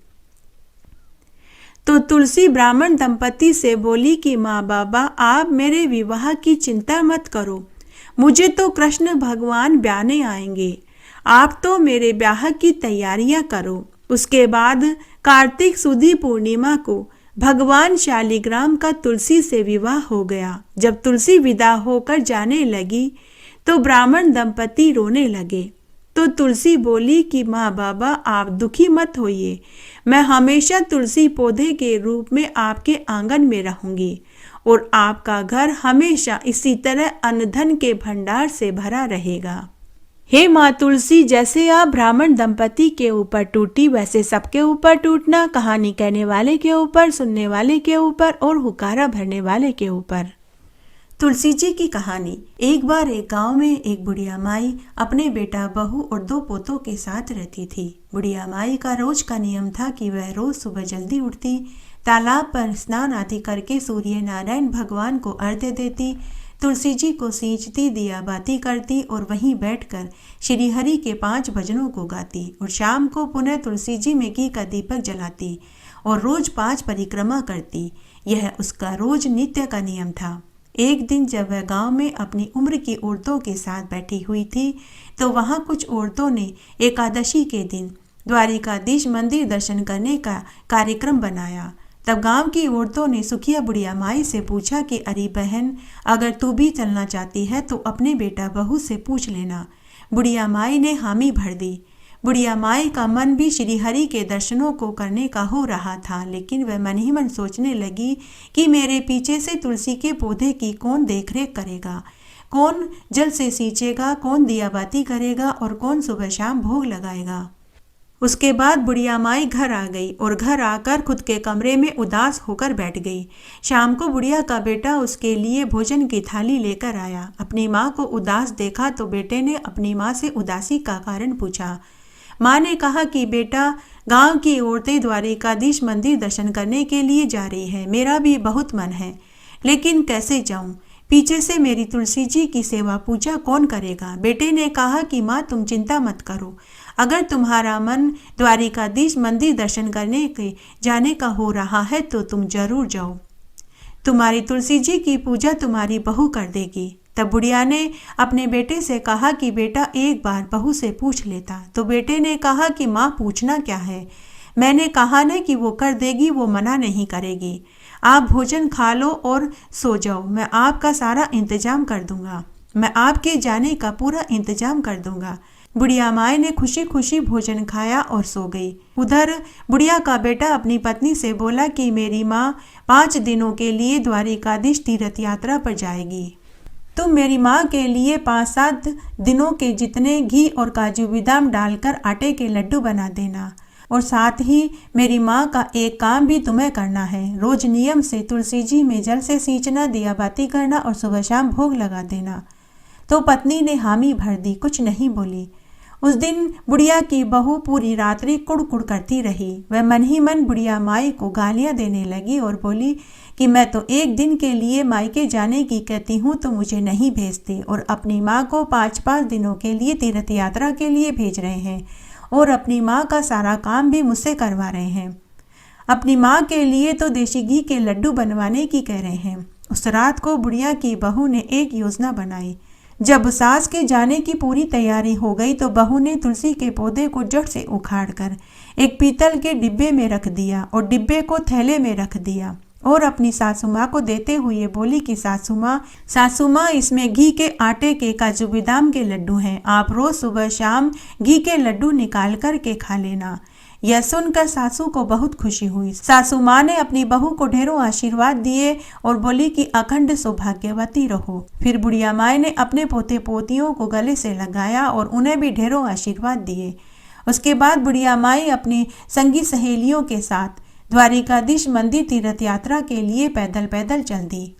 तो तुलसी ब्राह्मण दंपति से बोली कि माँ बाबा, आप मेरे विवाह की चिंता मत करो, मुझे तो कृष्ण भगवान ब्याने आएंगे, आप तो मेरे ब्याह की तैयारियां करो। उसके बाद कार्तिक सुदी पूर्णिमा को भगवान शालिग्राम का तुलसी से विवाह हो गया। जब तुलसी विदा होकर जाने लगी तो ब्राह्मण दंपति रोने लगे। तो तुलसी बोली कि माँ बाबा, आप दुखी मत होइए, मैं हमेशा तुलसी पौधे के रूप में आपके आंगन में रहूंगी और आपका घर हमेशा इसी तरह अन्न धन के भंडार से भरा रहेगा। हे माँ तुलसी, जैसे आप ब्राह्मण दंपति के ऊपर टूटी, वैसे सबके ऊपर टूटना, कहानी कहने वाले के ऊपर, सुनने वाले के ऊपर और हुकारा भरने वाले के ऊपर। तुलसी जी की कहानी। एक बार एक गांव में एक बुढ़िया माई अपने बेटा, बहू और 2 पोतों के साथ रहती थी। बुढ़िया माई का रोज का नियम था कि वह रोज सुबह जल्दी उठती, तालाब पर स्नान आदि करके सूर्य नारायण भगवान को अर्घ्य देती, तुलसी जी को सींचती, दिया बाती करती और वहीं बैठकर श्री हरि के 5 भजनों को गाती और शाम को पुनः तुलसी जी में घी का दीपक जलाती और रोज 5 परिक्रमा करती। यह उसका रोज नित्य का नियम था। एक दिन जब वह गांव में अपनी उम्र की औरतों के साथ बैठी हुई थी तो वहां कुछ औरतों ने एकादशी के दिन द्वारिकाधीश मंदिर दर्शन करने का कार्यक्रम बनाया। तब गांव की औरतों ने सुखिया बुढ़िया माई से पूछा कि अरे बहन, अगर तू भी चलना चाहती है तो अपने बेटा बहू से पूछ लेना। बुढ़िया माई ने हामी भर दी। बुढ़िया माई का मन भी श्री हरि के दर्शनों को करने का हो रहा था, लेकिन वह मन ही मन सोचने लगी कि मेरे पीछे से तुलसी के पौधे की कौन देखरेख करेगा, कौन जल से सींचेगा, कौन दिया बाती करेगा और कौन सुबह शाम भोग लगाएगा। उसके बाद बुढ़िया माई घर आ गई और घर आकर खुद के कमरे में उदास होकर बैठ गई। शाम को बुढ़िया का बेटा उसके लिए भोजन की थाली लेकर आया। अपनी माँ को उदास देखा तो बेटे ने अपनी माँ से उदासी का कारण पूछा। माँ ने कहा कि बेटा, गांव की औरतें द्वारिकाधीश मंदिर दर्शन करने के लिए जा रही है, मेरा भी बहुत मन है, लेकिन कैसे जाऊं? पीछे से मेरी तुलसी जी की सेवा पूजा कौन करेगा? बेटे ने कहा कि माँ, तुम चिंता मत करो, अगर तुम्हारा मन द्वारिकाधीश मंदिर दर्शन करने के जाने का हो रहा है तो तुम जरूर जाओ, तुम्हारी तुलसी जी की पूजा तुम्हारी बहू कर देगी। तब बुढ़िया ने अपने बेटे से कहा कि बेटा, एक बार बहू से पूछ लेता। तो बेटे ने कहा कि माँ, पूछना क्या है, मैंने कहा ना कि वो कर देगी, वो मना नहीं करेगी। आप भोजन खा लो और सो जाओ, मैं आपका सारा इंतजाम कर दूंगा। मैं आपके जाने का पूरा इंतजाम कर दूंगा। बुढ़िया माई ने खुशी खुशी भोजन खाया और सो गई। उधर बुढ़िया का बेटा अपनी पत्नी से बोला कि मेरी माँ 5 दिनों के लिए द्वारिकाधीश तीर्थ यात्रा पर जाएगी। तुम मेरी माँ के लिए 5-7 दिनों के जितने घी और काजू बादाम डालकर आटे के लड्डू बना देना, और साथ ही मेरी माँ का एक काम भी तुम्हें करना है। रोज नियम से तुलसी जी में जल से सींचना, दिया बाती करना और सुबह शाम भोग लगा देना। तो पत्नी ने हामी भर दी, कुछ नहीं बोली। उस दिन बुढ़िया की बहू पूरी रात्रि कुड़ करती रही। वह मन ही मन बुढ़िया माई को गालियां देने लगी और बोली कि मैं तो 1 दिन के लिए मायके जाने की कहती हूँ तो मुझे नहीं भेजते, और अपनी माँ को 5-5 दिनों के लिए तीर्थ यात्रा के लिए भेज रहे हैं, और अपनी माँ का सारा काम भी मुझसे करवा रहे हैं। अपनी माँ के लिए तो देशी घी के लड्डू बनवाने की कह रहे हैं। उस रात को बुढ़िया की बहू ने एक योजना बनाई। जब सास के जाने की पूरी तैयारी हो गई तो बहू ने तुलसी के पौधे को जड़ से उखाड़कर एक पीतल के डिब्बे में रख दिया और डिब्बे को थैले में रख दिया, और अपनी सासू माँ को देते हुए बोली कि सासू माँ इसमें घी के आटे के काजू बादाम के लड्डू हैं, आप रोज सुबह शाम घी के लड्डू निकाल कर के खा लेना। यह सुनकर सासू को बहुत खुशी हुई। सासू माँ ने अपनी बहू को ढेरों आशीर्वाद दिए और बोली कि अखंड सौभाग्यवती रहो। फिर बुढ़िया माई ने अपने पोते पोतियों को गले से लगाया और उन्हें भी ढेरों आशीर्वाद दिए। उसके बाद बुढ़िया माई अपनी संगी सहेलियों के साथ द्वारिकाधीश मंदिर तीर्थ यात्रा के लिए पैदल पैदल चल दी।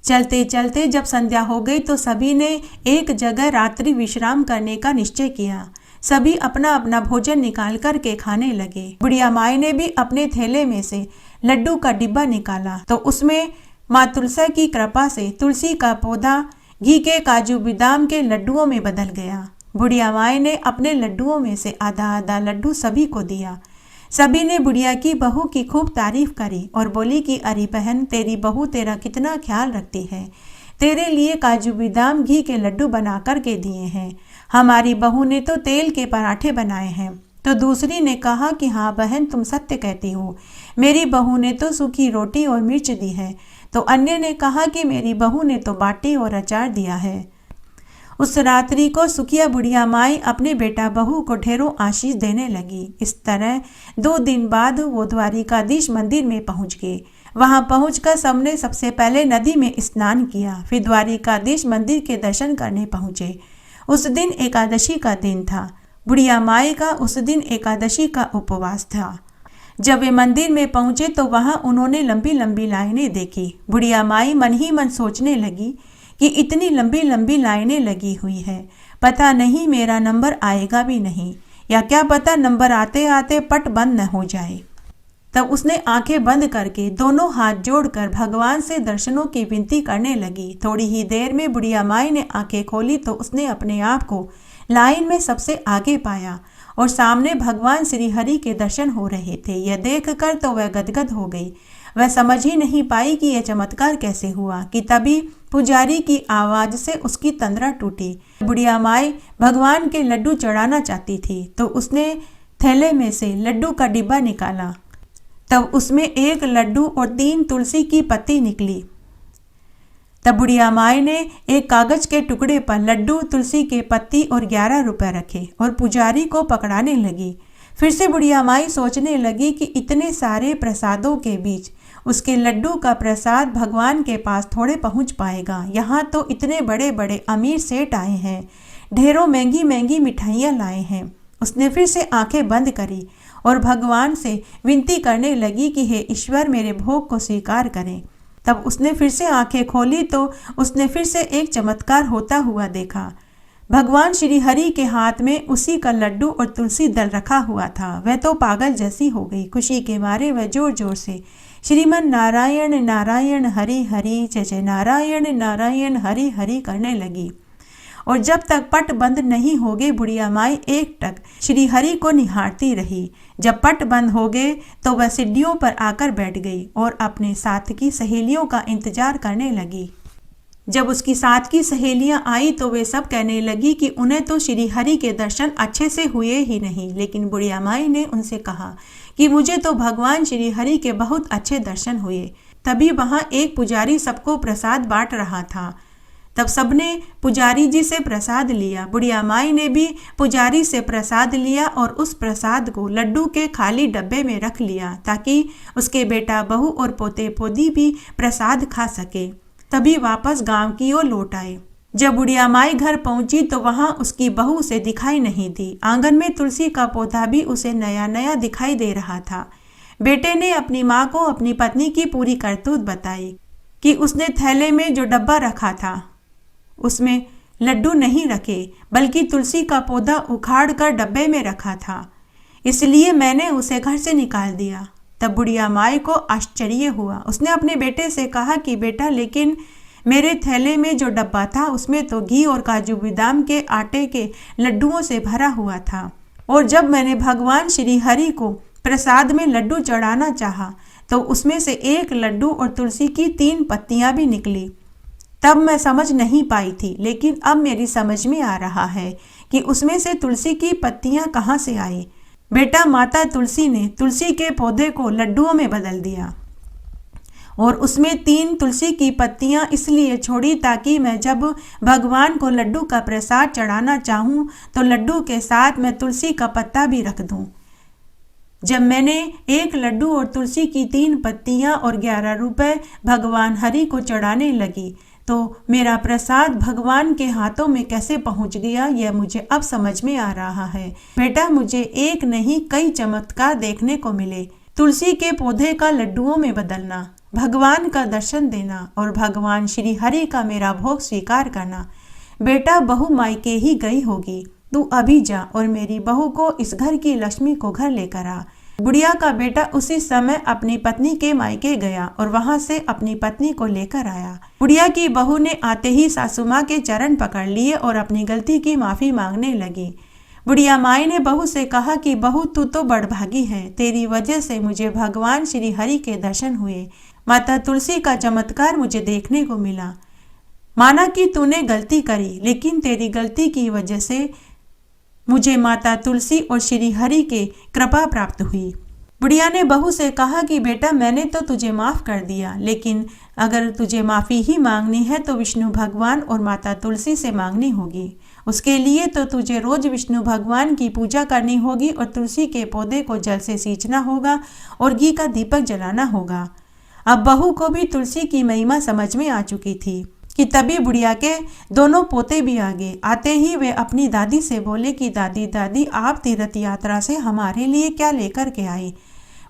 चलते चलते जब संध्या हो गई तो सभी ने एक जगह रात्रि विश्राम करने का निश्चय किया। सभी अपना अपना भोजन निकाल कर के खाने लगे। बुढ़िया माई ने भी अपने थैले में से लड्डू का डिब्बा निकाला तो उसमें माँ तुलसी की कृपा से तुलसी का पौधा घी के काजू बादाम के लड्डुओं में बदल गया। बुढ़िया माई ने अपने लड्डुओं में से आधा आधा लड्डू सभी को दिया। सभी ने बुढ़िया की बहू की खूब तारीफ करी और बोली कि अरे बहन, तेरी बहू तेरा कितना ख्याल रखती है, तेरे लिए काजू बादाम घी के लड्डू बना कर के दिए हैं। हमारी बहू ने तो तेल के पराठे बनाए हैं। तो दूसरी ने कहा कि हाँ बहन, तुम सत्य कहती हो, मेरी बहू ने तो सूखी रोटी और मिर्च दी है। तो अन्य ने कहा कि मेरी बहू ने तो बाटी और अचार दिया है। उस रात्रि को सुखिया बुढ़िया माई अपने बेटा बहू को ढेरों आशीष देने लगी। इस तरह 2 दिन बाद वो द्वारिकाधीश मंदिर में पहुंच गए। वहां पहुंचकर सबने सबसे पहले नदी में स्नान किया, फिर द्वारिकाधीश मंदिर के दर्शन करने पहुंचे। उस दिन एकादशी का दिन था। बुढ़िया माई का उस दिन एकादशी का उपवास था। जब वे मंदिर में पहुंचे तो वहां उन्होंने लंबी लंबी लाइनें देखी। बुढ़िया माई मन ही मन सोचने लगी कि इतनी लंबी लंबी लाइनें लगी हुई है, पता नहीं मेरा नंबर आएगा भी नहीं, या क्या पता नंबर आते आते पट बंद न हो जाए। तब उसने आंखें बंद करके दोनों हाथ जोड़कर भगवान से दर्शनों की विनती करने लगी। थोड़ी ही देर में बुढ़िया माई ने आंखें खोली तो उसने अपने आप को लाइन में सबसे आगे पाया और सामने भगवान श्री हरि के दर्शन हो रहे थे। यह देखकर तो वह गदगद हो गई। वह समझ ही नहीं पाई कि यह चमत्कार कैसे हुआ कि तभी पुजारी की आवाज से उसकी तंद्रा टूटी। बुढ़िया माई भगवान के लड्डू चढ़ाना चाहती थी तो उसने थैले में से लड्डू का डिब्बा निकाला। तब उसमें 1 लड्डू और 3 तुलसी की पत्ती निकली। तब बुढ़िया माई ने एक कागज के टुकड़े पर लड्डू, तुलसी के पत्ती और 11 रुपए रखे और पुजारी को पकड़ाने लगी। फिर से बुढ़िया माई सोचने लगी कि इतने सारे प्रसादों के बीच उसके लड्डू का प्रसाद भगवान के पास थोड़े पहुंच पाएगा। यहाँ तो इतने बड़े बड़े अमीर सेठ आए हैं, ढेरों महंगी महंगी मिठाइयाँ लाए हैं। उसने फिर से आंखें बंद करी और भगवान से विनती करने लगी कि हे ईश्वर, मेरे भोग को स्वीकार करें। तब उसने फिर से आंखें खोली तो उसने फिर से एक चमत्कार होता हुआ देखा। भगवान श्री हरि के हाथ में उसी का लड्डू और तुलसी दल रखा हुआ था। वह तो पागल जैसी हो गई। खुशी के मारे वह जोर जोर से श्रीमन नारायण नारायण हरि हरि, जय जय नारायण नारायण हरि हरि करने लगी। और जब तक पट बंद नहीं हो गए बुढ़िया माई एकटक श्री हरि को निहारती रही। जब पट बंद हो गए तो वह सीढ़ियों पर आकर बैठ गई और अपने साथ की सहेलियों का इंतजार करने लगी। जब उसकी साथ की सहेलियां आई तो वे सब कहने लगी कि उन्हें तो श्री हरि के दर्शन अच्छे से हुए ही नहीं। लेकिन बुढ़िया माई ने उनसे कहा कि मुझे तो भगवान श्री हरि के बहुत अच्छे दर्शन हुए। तभी वहां एक पुजारी सबको प्रसाद बांट रहा था। तब सबने पुजारी जी से प्रसाद लिया। बुढ़िया माई ने भी पुजारी से प्रसाद लिया और उस प्रसाद को लड्डू के खाली डब्बे में रख लिया ताकि उसके बेटा बहू और पोते पोती भी प्रसाद खा सके। तभी वापस गांव की ओर लौट आए। जब बुढ़िया माई घर पहुंची तो वहां उसकी बहू उसे दिखाई नहीं दी। आंगन में तुलसी का पौधा भी उसे नया नया दिखाई दे रहा था। बेटे ने अपनी माँ को अपनी पत्नी की पूरी करतूत बताई कि उसने थैले में जो डब्बा रखा था उसमें लड्डू नहीं रखे बल्कि तुलसी का पौधा उखाड़ कर डब्बे में रखा था, इसलिए मैंने उसे घर से निकाल दिया। तब बुढ़िया माई को आश्चर्य हुआ। उसने अपने बेटे से कहा कि बेटा, लेकिन मेरे थैले में जो डब्बा था उसमें तो घी और काजू बादाम के आटे के लड्डुओं से भरा हुआ था, और जब मैंने भगवान श्री हरि को प्रसाद में लड्डू चढ़ाना चाहा तो उसमें से एक लड्डू और तुलसी की 3 पत्तियां भी निकली। तब मैं समझ नहीं पाई थी, लेकिन अब मेरी समझ में आ रहा है कि उसमें से तुलसी की पत्तियां कहाँ से आई। बेटा, माता तुलसी ने तुलसी के पौधे को लड्डुओं में बदल दिया और उसमें 3 तुलसी की पत्तियां इसलिए छोड़ी ताकि मैं जब भगवान को लड्डू का प्रसाद चढ़ाना चाहूं तो लड्डू के साथ मैं तुलसी का पत्ता भी रख दूं। जब मैंने 1 लड्डू और तुलसी की 3 पत्तियां और 11 रुपए भगवान हरि को चढ़ाने लगी तो मेरा प्रसाद भगवान के हाथों में कैसे पहुंच गया, यह मुझे अब समझ में आ रहा है। बेटा, मुझे एक नहीं कई चमत्कार देखने को मिले। तुलसी के पौधे का लड्डुओं में बदलना, भगवान का दर्शन देना और भगवान श्री हरि का मेरा भोग स्वीकार करना। बेटा, बहू मायके ही गई होगी, तू अभी जा और मेरी बहू को इस घर की लक्ष्मी को घर लेकर आ। बुढ़िया का बेटा उसी समय अपनी पत्नी के मायके गया और वहां से अपनी पत्नी को लेकर आया। बुढ़िया की बहू ने आते ही सासू माँ के चरण पकड़ लिए और अपनी गलती की माफी मांगने लगी। बुढ़िया माई ने बहू से कहा कि बहू, तू तो बड़भागी है, तेरी वजह से मुझे भगवान श्री हरि के दर्शन हुए। माता तुलसी का चमत्कार मुझे देखने को मिला। माना कि तूने गलती करी, लेकिन तेरी गलती की वजह से मुझे माता तुलसी और श्री हरि के कृपा प्राप्त हुई। बुढ़िया ने बहू से कहा कि बेटा, मैंने तो तुझे माफ कर दिया, लेकिन अगर तुझे माफी ही मांगनी है तो विष्णु भगवान और माता तुलसी से मांगनी होगी। उसके लिए तो तुझे रोज विष्णु भगवान की पूजा करनी होगी और तुलसी के पौधे को जल से सींचना होगा और घी का दीपक जलाना होगा। अब बहू को भी तुलसी की महिमा समझ में आ चुकी थी कि तभी बुढ़िया के दोनों पोते भी आ गए। आते ही वे अपनी दादी से बोले कि दादी दादी, आप तीर्थ यात्रा से हमारे लिए क्या लेकर के आई।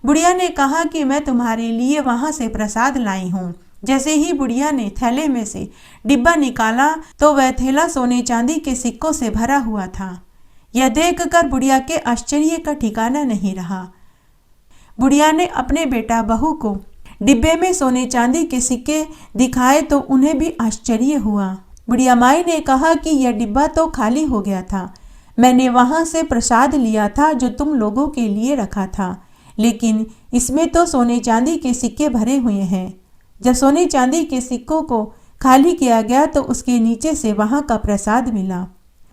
बुढ़िया ने कहा कि मैं तुम्हारे लिए वहां से प्रसाद लाई हूँ। जैसे ही बुढ़िया ने थैले में से डिब्बा निकाला तो वह थैला सोने चांदी के सिक्कों से भरा हुआ था। यह देखकर बुढ़िया के आश्चर्य का ठिकाना नहीं रहा। बुढ़िया ने अपने बेटा बहू को डिब्बे में सोने चांदी के सिक्के दिखाए तो उन्हें भी आश्चर्य हुआ। बुढ़िया माई ने कहा कि यह डिब्बा तो खाली हो गया था, मैंने वहां से प्रसाद लिया था जो तुम लोगों के लिए रखा था, लेकिन इसमें तो सोने चांदी के सिक्के भरे हुए हैं। जब सोने चांदी के सिक्कों को खाली किया गया तो उसके नीचे से वहां का प्रसाद मिला।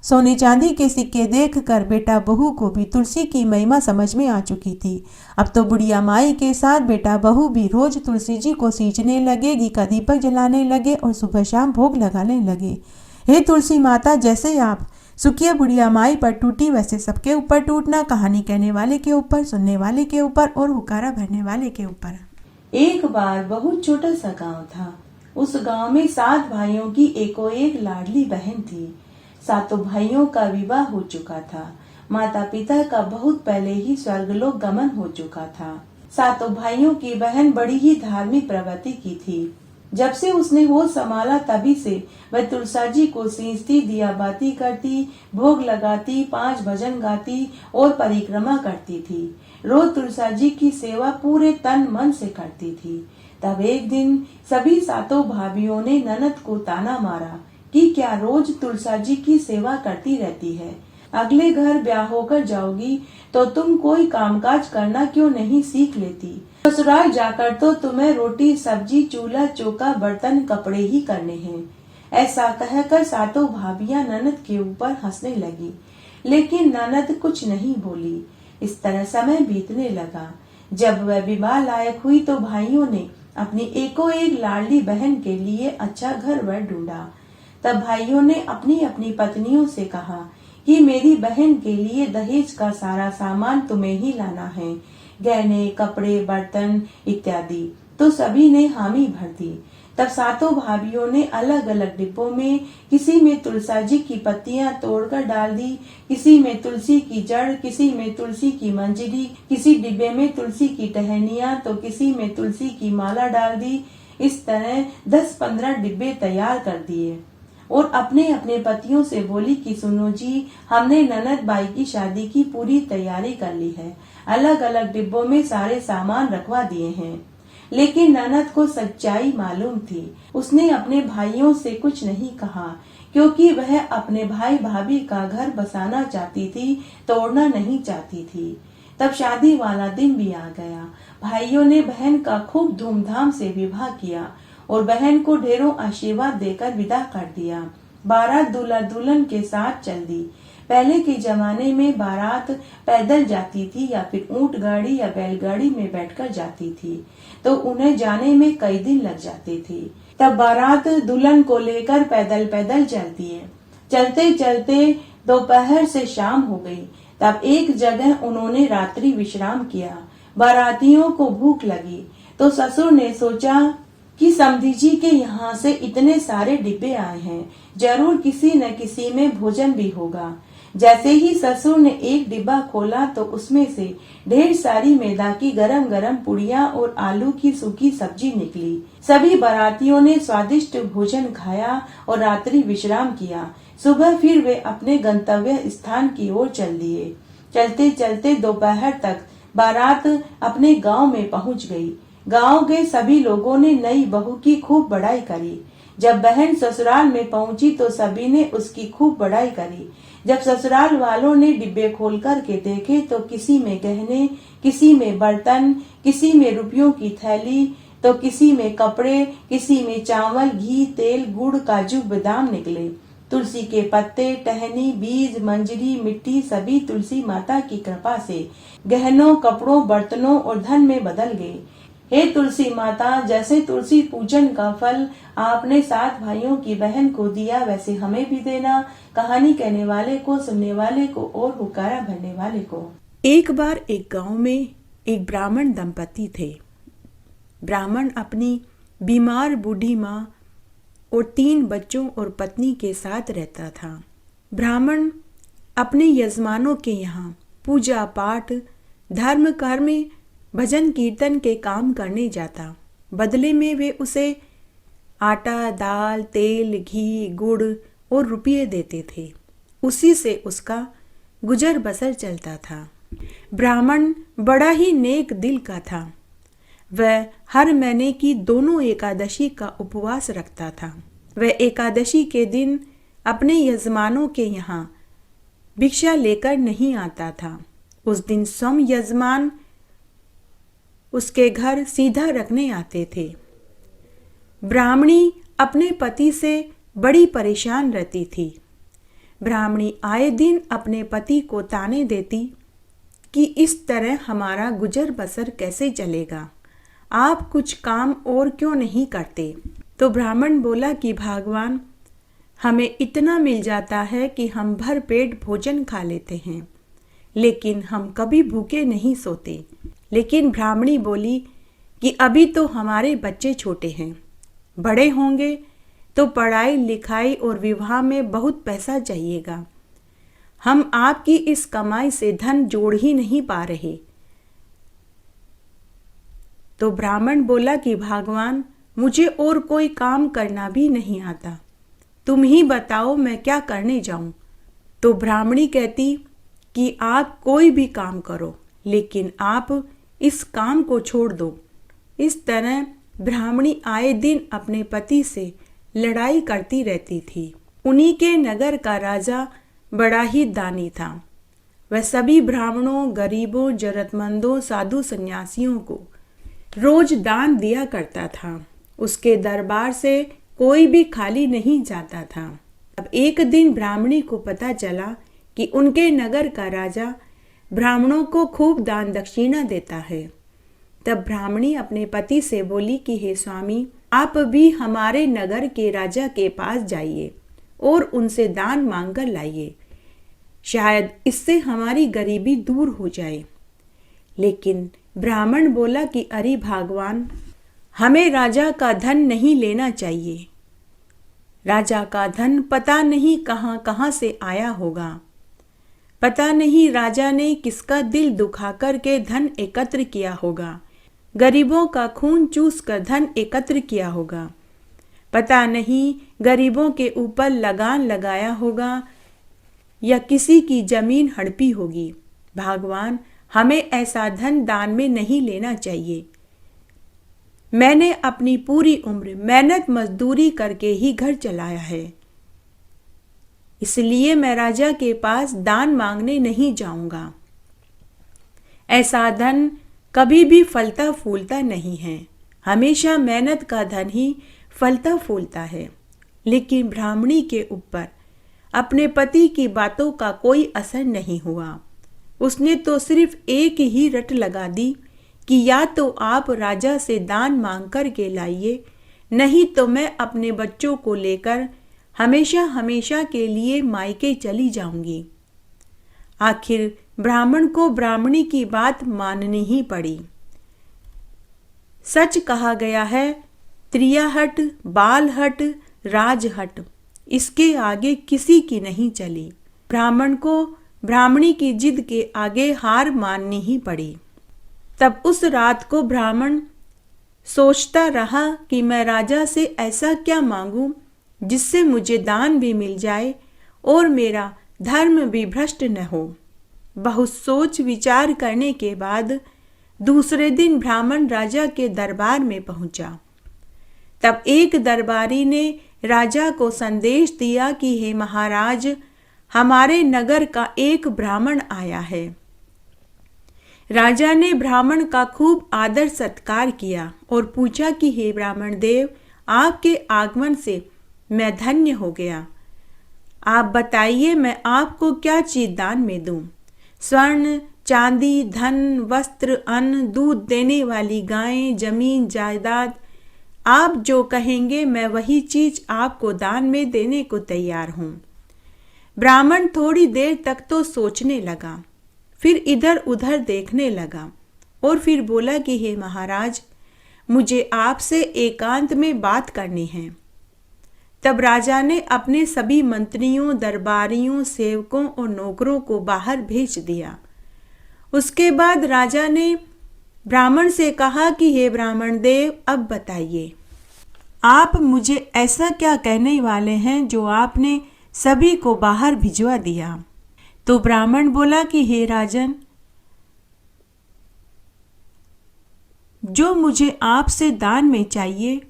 सोने चांदी के सिक्के देखकर बेटा बहू को भी तुलसी की महिमा समझ में आ चुकी थी। अब तो बुढ़िया माई के साथ बेटा बहू भी रोज तुलसी जी को सींचने लगे, घी का दीपक जलाने लगे और सुबह शाम भोग लगाने लगे। हे तुलसी माता, जैसे आप सुखिया बुढ़िया माई पर टूटी वैसे सबके ऊपर टूटना। कहानी कहने वाले के ऊपर, सुनने वाले के ऊपर और हुकारा भरने वाले के ऊपर। एक बार बहुत छोटा सा गांव था। उस गांव में 7 भाइयों की एको एक लाडली बहन थी। 7 भाइयों का विवाह हो चुका था। माता पिता का बहुत पहले ही स्वर्गलोक गमन हो चुका था। 7 भाइयों की बहन बड़ी ही धार्मिक प्रवृत्ति की थी। जब से उसने होश संभाला तभी से वह तुलसा जी को सींचती, दिया बाती करती, भोग लगाती, 5 भजन गाती और परिक्रमा करती थी। रोज तुलसा जी की सेवा पूरे तन मन से करती थी। तब एक दिन सभी 7 भाभियों ने ननद को ताना मारा कि क्या रोज तुलसा जी की सेवा करती रहती है, अगले घर ब्याह होकर जाओगी तो तुम कोई कामकाज करना क्यों नहीं सीख लेती। ससुराल जाकर तो तुम्हें रोटी सब्जी चूल्हा चौका बर्तन कपड़े ही करने हैं। ऐसा कहकर 7 भाभियां ननद के ऊपर हंसने लगी, लेकिन ननद कुछ नहीं बोली। इस तरह समय बीतने लगा। जब वह विवाह लायक हुई तो भाइयों ने अपनी एको एक लाडली बहन के लिए अच्छा घर वर ढूंढा। तब भाइयों ने अपनी अपनी पत्नियों से कहा कि मेरी बहन के लिए दहेज का सारा सामान तुम्हें ही लाना है, गहने, कपड़े, बर्तन इत्यादि। तो सभी ने हामी भर दी। तब सातों भाभियों ने अलग अलग डिब्बों में, किसी में तुलसा जी की पत्तियां तोड़कर डाल दी, किसी में तुलसी की जड़, किसी में तुलसी की मंजरी, किसी डिब्बे में तुलसी की टहनियां, तो किसी में तुलसी की माला डाल दी। इस तरह 10-15 डिब्बे तैयार कर दिए और अपने अपने पतियों से बोली कि सुनो जी, हमने ननद बाई की शादी की पूरी तैयारी कर ली है, अलग अलग डिब्बों में सारे सामान रखवा दिए हैं। लेकिन ननद को सच्चाई मालूम थी। उसने अपने भाइयों से कुछ नहीं कहा, क्योंकि वह अपने भाई भाभी का घर बसाना चाहती थी, तोड़ना नहीं चाहती थी। तब शादी वाला दिन भी आ गया। भाइयों ने बहन का खूब धूमधाम से विवाह किया और बहन को ढेरों आशीर्वाद देकर विदा कर दिया। बारात दूल्हा दुल्हन के साथ चल दी। पहले के जमाने में बारात पैदल जाती थी या फिर ऊंट गाड़ी या बैलगाड़ी में बैठकर जाती थी, तो उन्हें जाने में कई दिन लग जाते थे। तब बारात दुल्हन को लेकर पैदल पैदल चलती है। चलते चलते दोपहर से शाम हो गई। तब एक जगह उन्होंने रात्रि विश्राम किया। बारातियों को भूख लगी तो ससुर ने सोचा कि समधी जी के यहाँ से इतने सारे डिब्बे आए हैं, जरूर किसी न किसी में भोजन भी होगा। जैसे ही ससुर ने एक डिब्बा खोला तो उसमें से ढेर सारी मैदा की गरम गरम पुड़िया और आलू की सूखी सब्जी निकली। सभी बारातियों ने स्वादिष्ट भोजन खाया और रात्रि विश्राम किया। सुबह फिर वे अपने गंतव्य स्थान की ओर चल दिए। चलते चलते दोपहर तक बारात अपने गांव में पहुंच गई। गांव के सभी लोगों ने नई बहू की खूब बड़ाई करी। जब बहन ससुराल में पहुंची तो सभी ने उसकी खूब बड़ाई करी। जब ससुराल वालों ने डिब्बे खोल कर के देखे तो किसी में गहने, किसी में बर्तन, किसी में रुपयों की थैली, तो किसी में कपड़े, किसी में चावल, घी, तेल, गुड़, काजू, बादाम निकले। तुलसी के पत्ते, टहनी, बीज, मंजरी, मिट्टी सभी तुलसी माता की कृपा से गहनों, कपड़ों, बर्तनों और धन में बदल गए। हे तुलसी माता, जैसे तुलसी पूजन का फल आपने 7 भाइयों की बहन को दिया, वैसे हमें भी देना। कहानी कहने वाले को, सुनने वाले को और हुक्कारा भरने वाले को। एक बार एक गांव में एक ब्राह्मण दंपति थे। ब्राह्मण अपनी बीमार बूढ़ी माँ और 3 बच्चों और पत्नी के साथ रहता था। ब्राह्मण अपने यजमानों के यहाँ पूजा पाठ, धर्म कर्म, भजन कीर्तन के काम करने जाता। बदले में वे उसे आटा, दाल, तेल, घी, गुड़ और रुपये देते थे। उसी से उसका गुजर बसर चलता था। ब्राह्मण बड़ा ही नेक दिल का था। वह हर महीने की दोनों एकादशी का उपवास रखता था। वह एकादशी के दिन अपने यजमानों के यहाँ भिक्षा लेकर नहीं आता था। उस दिन स्वयं यजमान उसके घर सीधा रखने आते थे। ब्राह्मणी अपने पति से बड़ी परेशान रहती थी। ब्राह्मणी आए दिन अपने पति को ताने देती कि इस तरह हमारा गुजर बसर कैसे चलेगा, आप कुछ काम और क्यों नहीं करते। तो ब्राह्मण बोला कि भगवान, हमें इतना मिल जाता है कि हम भर पेट भोजन खा लेते हैं, लेकिन हम कभी भूखे नहीं सोते। लेकिन ब्राह्मणी बोली कि अभी तो हमारे बच्चे छोटे हैं, बड़े होंगे तो पढ़ाई लिखाई और विवाह में बहुत पैसा चाहिएगा। हम आपकी इस कमाई से धन जोड़ ही नहीं पा रहे। तो ब्राह्मण बोला कि भगवान, मुझे और कोई काम करना भी नहीं आता, तुम ही बताओ मैं क्या करने जाऊं। तो ब्राह्मणी कहती कि आप कोई भी काम करो, लेकिन आप इस काम को छोड़ दो। इस तरह ब्राह्मणी आए दिन अपने पति से लड़ाई करती रहती थी। उन्हीं के नगर का राजा बड़ा ही दानी था। वह सभी ब्राह्मणों, गरीबों, जरूरतमंदों, साधु सन्यासियों को रोज दान दिया करता था। उसके दरबार से कोई भी खाली नहीं जाता था। अब एक दिन ब्राह्मणी को पता चला कि उनके नगर का राजा ब्राह्मणों को खूब दान दक्षिणा देता है। तब ब्राह्मणी अपने पति से बोली कि हे स्वामी, आप भी हमारे नगर के राजा के पास जाइए और उनसे दान मांगकर लाइए। शायद इससे हमारी गरीबी दूर हो जाए। लेकिन ब्राह्मण बोला कि अरे भगवान, हमें राजा का धन नहीं लेना चाहिए। राजा का धन पता नहीं कहाँ कहाँ से आया होगा। पता नहीं राजा ने किसका दिल दुखा कर के धन एकत्र किया होगा। गरीबों का खून चूस कर धन एकत्र किया होगा। पता नहीं गरीबों के ऊपर लगान लगाया होगा या किसी की जमीन हड़पी होगी। भगवान, हमें ऐसा धन दान में नहीं लेना चाहिए। मैंने अपनी पूरी उम्र मेहनत मजदूरी करके ही घर चलाया है, इसलिए मैं राजा के पास दान मांगने नहीं जाऊंगा। ऐसा धन कभी भी फलता फूलता नहीं है। हमेशा मेहनत का धन ही फलता फूलता है। लेकिन ब्राह्मणी के ऊपर अपने पति की बातों का कोई असर नहीं हुआ। उसने तो सिर्फ एक ही रट लगा दी कि या तो आप राजा से दान मांग कर के लाइए, नहीं तो मैं अपने बच्चों को लेकर हमेशा हमेशा के लिए मायके चली जाऊंगी। आखिर ब्राह्मण को ब्राह्मणी की बात माननी ही पड़ी। सच कहा गया है, त्रियाहट, बालहट, राजहट, इसके आगे किसी की नहीं चली। ब्राह्मण को ब्राह्मणी की जिद के आगे हार माननी ही पड़ी। तब उस रात को ब्राह्मण सोचता रहा कि मैं राजा से ऐसा क्या मांगूं जिससे मुझे दान भी मिल जाए और मेरा धर्म भी भ्रष्ट न हो। बहुत सोच विचार करने के बाद दूसरे दिन ब्राह्मण राजा के दरबार में पहुंचा। तब एक दरबारी ने राजा को संदेश दिया कि हे महाराज, हमारे नगर का एक ब्राह्मण आया है। राजा ने ब्राह्मण का खूब आदर सत्कार किया और पूछा कि हे ब्राह्मण देव, आपके आगमन से मैं धन्य हो गया। आप बताइए, मैं आपको क्या चीज दान में दूं? स्वर्ण, चांदी, धन, वस्त्र, अन्न, दूध देने वाली गायें, जमीन, जायदाद, आप जो कहेंगे मैं वही चीज आपको दान में देने को तैयार हूं। ब्राह्मण थोड़ी देर तक तो सोचने लगा, फिर इधर उधर देखने लगा और फिर बोला कि हे महाराज, मुझे आपसे एकांत में बात करनी है। तब राजा ने अपने सभी मंत्रियों, दरबारियों, सेवकों और नौकरों को बाहर भेज दिया। उसके बाद राजा ने ब्राह्मण से कहा कि हे ब्राह्मण देव, अब बताइए, आप मुझे ऐसा क्या कहने वाले हैं जो आपने सभी को बाहर भिजवा दिया? तो ब्राह्मण बोला कि हे राजन, जो मुझे आपसे दान में चाहिए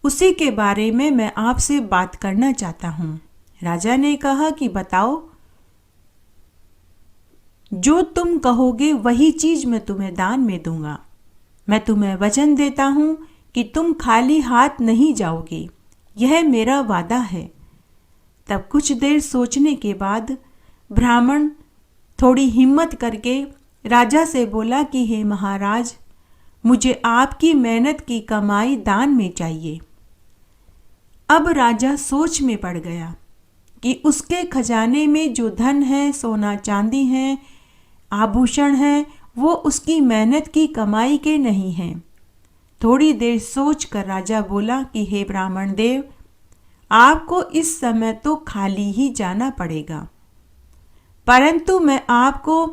उसी के बारे में मैं आपसे बात करना चाहता हूँ। राजा ने कहा कि बताओ, जो तुम कहोगे वही चीज मैं तुम्हें दान में दूंगा। मैं तुम्हें वचन देता हूँ कि तुम खाली हाथ नहीं जाओगे, यह मेरा वादा है। तब कुछ देर सोचने के बाद ब्राह्मण थोड़ी हिम्मत करके राजा से बोला कि हे महाराज, मुझे आपकी मेहनत की कमाई दान में चाहिए। अब राजा सोच में पड़ गया कि उसके खजाने में जो धन है, सोना चांदी है, आभूषण है, वो उसकी मेहनत की कमाई के नहीं हैं। थोड़ी देर सोचकर राजा बोला कि हे ब्राह्मण देव, आपको इस समय तो खाली ही जाना पड़ेगा, परंतु मैं आपको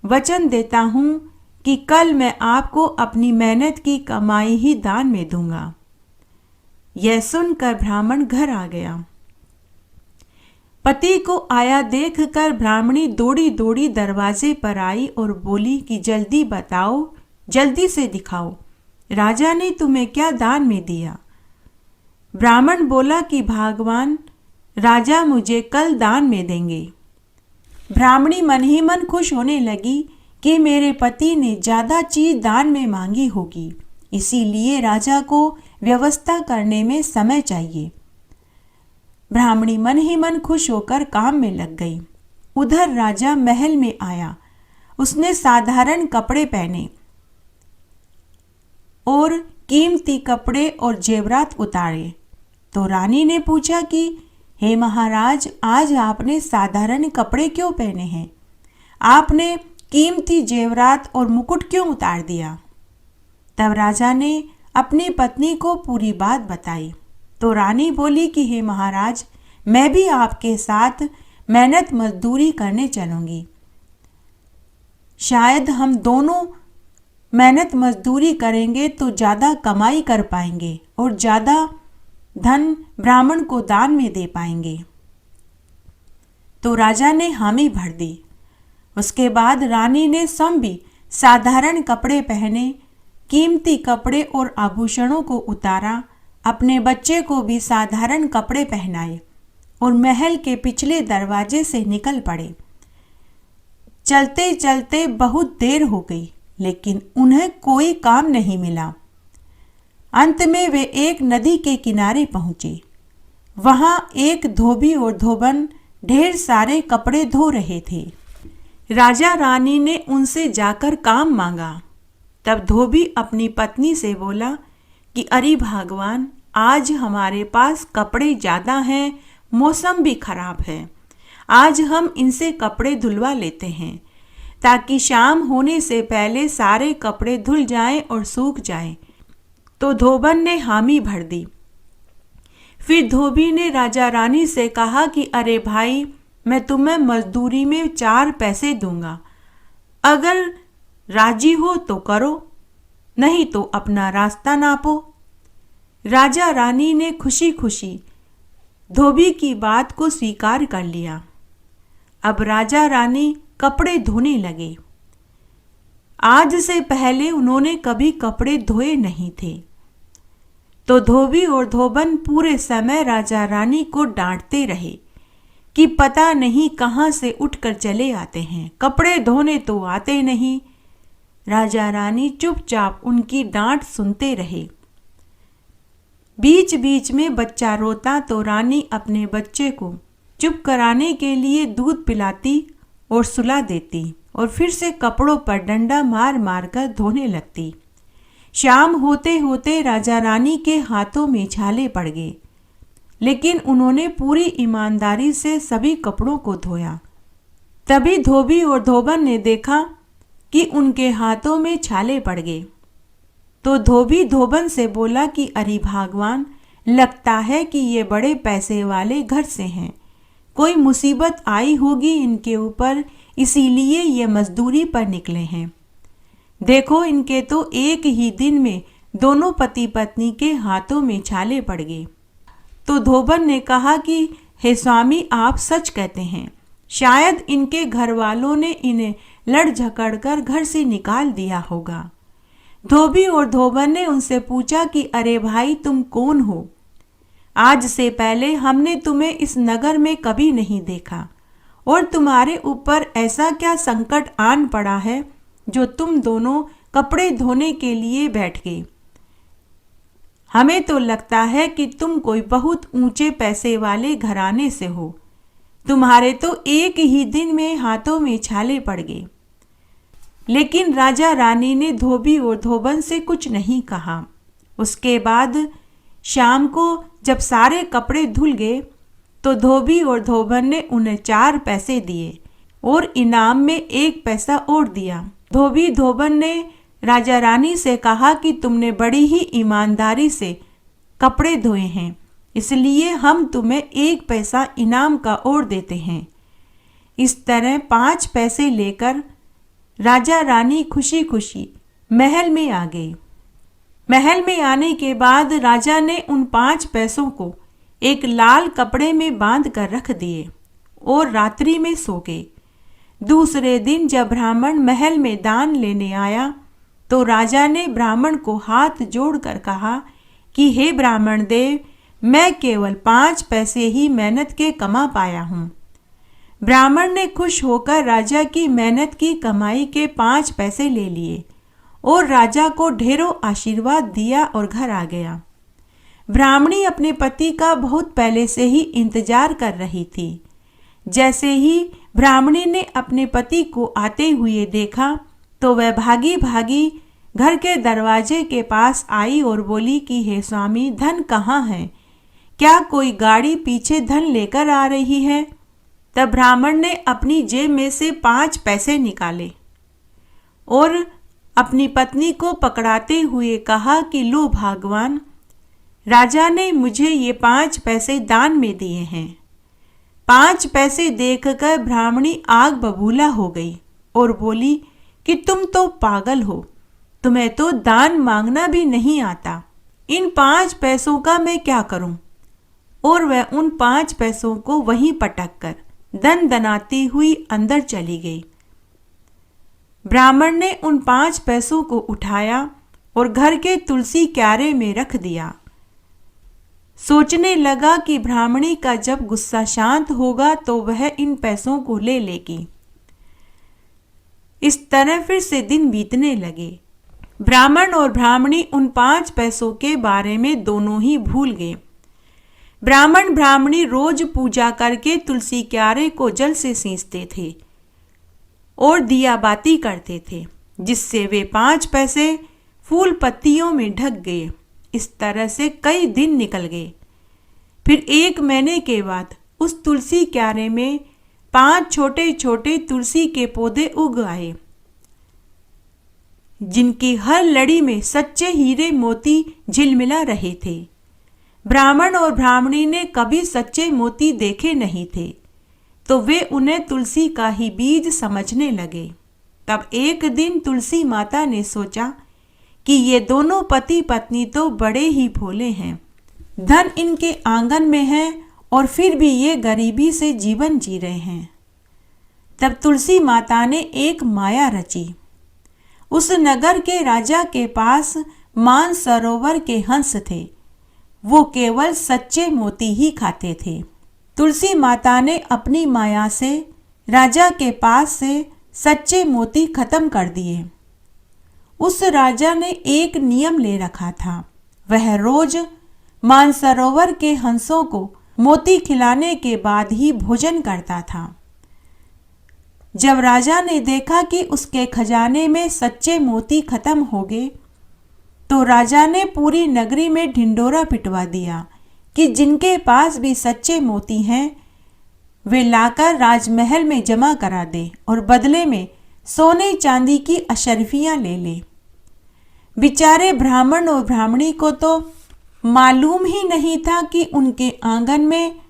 वचन देता हूँ कि कल मैं आपको अपनी मेहनत की कमाई ही दान में दूंगा। यह सुनकर ब्राह्मण घर आ गया। पति को आया देखकर ब्राह्मणी दौड़ी दौड़ी दरवाजे पर आई और बोली कि जल्दी बताओ, जल्दी से दिखाओ, राजा ने तुम्हें क्या दान में दिया? ब्राह्मण बोला कि भगवान, राजा मुझे कल दान में देंगे। ब्राह्मणी मन ही मन खुश होने लगी कि मेरे पति ने ज़्यादा चीज दान में मांगी होगी, इसीलिए राजा को व्यवस्था करने में समय चाहिए। ब्राह्मणी मन ही मन खुश होकर काम में लग गई। उधर राजा महल में आया। उसने साधारण कपड़े पहने और कीमती कपड़े और जेवरात उतारे। तो रानी ने पूछा कि हे महाराज, आज आपने साधारण कपड़े क्यों पहने हैं? आपने कीमती जेवरात और मुकुट क्यों उतार दिया? तब राजा ने अपनी पत्नी को पूरी बात बताई। तो रानी बोली कि हे महाराज, मैं भी आपके साथ मेहनत मजदूरी करने चलूंगी। शायद हम दोनों मेहनत मजदूरी करेंगे तो ज़्यादा कमाई कर पाएंगे और ज़्यादा धन ब्राह्मण को दान में दे पाएंगे। तो राजा ने हामी भर दी। उसके बाद रानी ने स्वयं भी साधारण कपड़े पहने, कीमती कपड़े और आभूषणों को उतारा, अपने बच्चे को भी साधारण कपड़े पहनाए और महल के पिछले दरवाजे से निकल पड़े। चलते चलते बहुत देर हो गई, लेकिन उन्हें कोई काम नहीं मिला। अंत में वे एक नदी के किनारे पहुंचे। वहां एक धोबी और धोबन ढेर सारे कपड़े धो रहे थे। राजा रानी ने उनसे जाकर काम मांगा। तब धोबी अपनी पत्नी से बोला कि अरे भगवान, आज हमारे पास कपड़े ज़्यादा हैं, मौसम भी खराब है। आज हम इनसे कपड़े धुलवा लेते हैं ताकि शाम होने से पहले सारे कपड़े धुल जाएं और सूख जाएं। तो धोबन ने हामी भर दी। फिर धोबी ने राजा रानी से कहा कि अरे भाई, मैं तुम्हें मजदूरी में 4 पैसे दूंगा। अगर राजी हो तो करो, नहीं तो अपना रास्ता नापो। राजा रानी ने खुशी खुशी धोबी की बात को स्वीकार कर लिया। अब राजा रानी कपड़े धोने लगे। आज से पहले उन्होंने कभी कपड़े धोए नहीं थे। तो धोबी और धोबन पूरे समय राजा रानी को डांटते रहे कि पता नहीं कहाँ से उठकर चले आते हैं, कपड़े धोने तो आते नहीं। राजा रानी चुपचाप उनकी डांट सुनते रहे। बीच बीच में बच्चा रोता तो रानी अपने बच्चे को चुप कराने के लिए दूध पिलाती और सुला देती और फिर से कपड़ों पर डंडा मार मार कर धोने लगती। शाम होते होते राजा रानी के हाथों में छाले पड़ गए, लेकिन उन्होंने पूरी ईमानदारी से सभी कपड़ों को धोया। तभी धोबी और धोबन ने देखा कि उनके हाथों में छाले पड़ गए। तो धोबी धोबन से बोला कि अरे भगवान, लगता है कि ये बड़े पैसे वाले घर से हैं, कोई मुसीबत आई होगी इनके ऊपर, इसीलिए ये मजदूरी पर निकले हैं। देखो, इनके तो एक ही दिन में दोनों पति पत्नी के हाथों में छाले पड़ गए। तो धोबन ने कहा कि हे स्वामी, आप सच कहते हैं, शायद इनके घर वालों ने इन्हें लड़ झकड़ कर घर से निकाल दिया होगा। धोबी और धोबन ने उनसे पूछा कि अरे भाई, तुम कौन हो? आज से पहले हमने तुम्हें इस नगर में कभी नहीं देखा और तुम्हारे ऊपर ऐसा क्या संकट आन पड़ा है जो तुम दोनों कपड़े धोने के लिए बैठ गए। हमें तो लगता है कि तुम कोई बहुत ऊंचे पैसे वाले घराने से हो। तुम्हारे तो एक ही दिन में हाथों में छाले पड़ गए। लेकिन राजा रानी ने धोबी और धोबन से कुछ नहीं कहा। उसके बाद शाम को जब सारे कपड़े धुल गए तो धोबी और धोबन ने उन्हें 4 पैसे दिए और इनाम में 1 पैसा और दिया। धोबी धोबन ने राजा रानी से कहा कि तुमने बड़ी ही ईमानदारी से कपड़े धोए हैं, इसलिए हम तुम्हें 1 पैसा इनाम का और देते हैं। इस तरह 5 पैसे लेकर राजा रानी खुशी खुशी महल में आ गए। महल में आने के बाद राजा ने उन 5 पैसों को एक लाल कपड़े में बांध कर रख दिए और रात्रि में सो गए। दूसरे दिन जब ब्राह्मण महल में दान लेने आया तो राजा ने ब्राह्मण को हाथ जोड़कर कहा कि हे ब्राह्मण देव, मैं केवल 5 पैसे ही मेहनत के कमा पाया हूँ। ब्राह्मण ने खुश होकर राजा की मेहनत की कमाई के 5 पैसे ले लिए और राजा को ढेरों आशीर्वाद दिया और घर आ गया। ब्राह्मणी अपने पति का बहुत पहले से ही इंतजार कर रही थी। जैसे ही ब्राह्मणी ने अपने पति को आते हुए देखा तो वह भागी भागी घर के दरवाजे के पास आई और बोली कि हे स्वामी, धन कहाँ है क्या कोई गाड़ी पीछे धन लेकर आ रही है? तब ब्राह्मण ने अपनी जेब में से 5 पैसे निकाले और अपनी पत्नी को पकड़ाते हुए कहा कि लो भगवान, राजा ने मुझे ये 5 पैसे दान में दिए हैं। 5 पैसे देखकर ब्राह्मणी आग बबूला हो गई और बोली कि तुम तो पागल हो, तुम्हें तो दान मांगना भी नहीं आता। इन 5 पैसों का मैं क्या करूं? और वह उन 5 पैसों को वहीं पटक कर दन दनाती हुई अंदर चली गई। ब्राह्मण ने उन 5 पैसों को उठाया और घर के तुलसी क्यारे में रख दिया। सोचने लगा कि ब्राह्मणी का जब गुस्सा शांत होगा तो वह इन पैसों को ले लेगी। इस तरह फिर से दिन बीतने लगे। ब्राह्मण और ब्राह्मणी उन 5 पैसों के बारे में दोनों ही भूल गए। ब्राह्मण ब्राह्मणी रोज पूजा करके तुलसी क्यारे को जल से सींचते थे और दिया बाती करते थे, जिससे वे 5 पैसे फूल पत्तियों में ढक गए। इस तरह से कई दिन निकल गए। फिर 1 महीने के बाद उस तुलसी क्यारे में 5 छोटे छोटे तुलसी के पौधे उग आए, जिनकी हर लड़ी में सच्चे हीरे मोती झिलमिला रहे थे। ब्राह्मण और ब्राह्मणी ने कभी सच्चे मोती देखे नहीं थे, तो वे उन्हें तुलसी का ही बीज समझने लगे। तब एक दिन तुलसी माता ने सोचा कि ये दोनों पति पत्नी तो बड़े ही भोले हैं, धन इनके आंगन में है और फिर भी ये गरीबी से जीवन जी रहे हैं। तब तुलसी माता ने एक माया रची। उस नगर के राजा के पास मान सरोवर के हंस थे। वो केवल सच्चे मोती ही खाते थे। तुलसी माता ने अपनी माया से राजा के पास से सच्चे मोती खत्म कर दिए। उस राजा ने एक नियम ले रखा था। वह रोज मानसरोवर के हंसों को मोती खिलाने के बाद ही भोजन करता था। जब राजा ने देखा कि उसके खजाने में सच्चे मोती खत्म हो गए, तो राजा ने पूरी नगरी में ढिंडोरा पिटवा दिया कि जिनके पास भी सच्चे मोती हैं वे लाकर राजमहल में जमा करा दे और बदले में सोने चांदी की अशर्फियां ले ले। बेचारे ब्राह्मण और ब्राह्मणी को तो मालूम ही नहीं था कि उनके आंगन में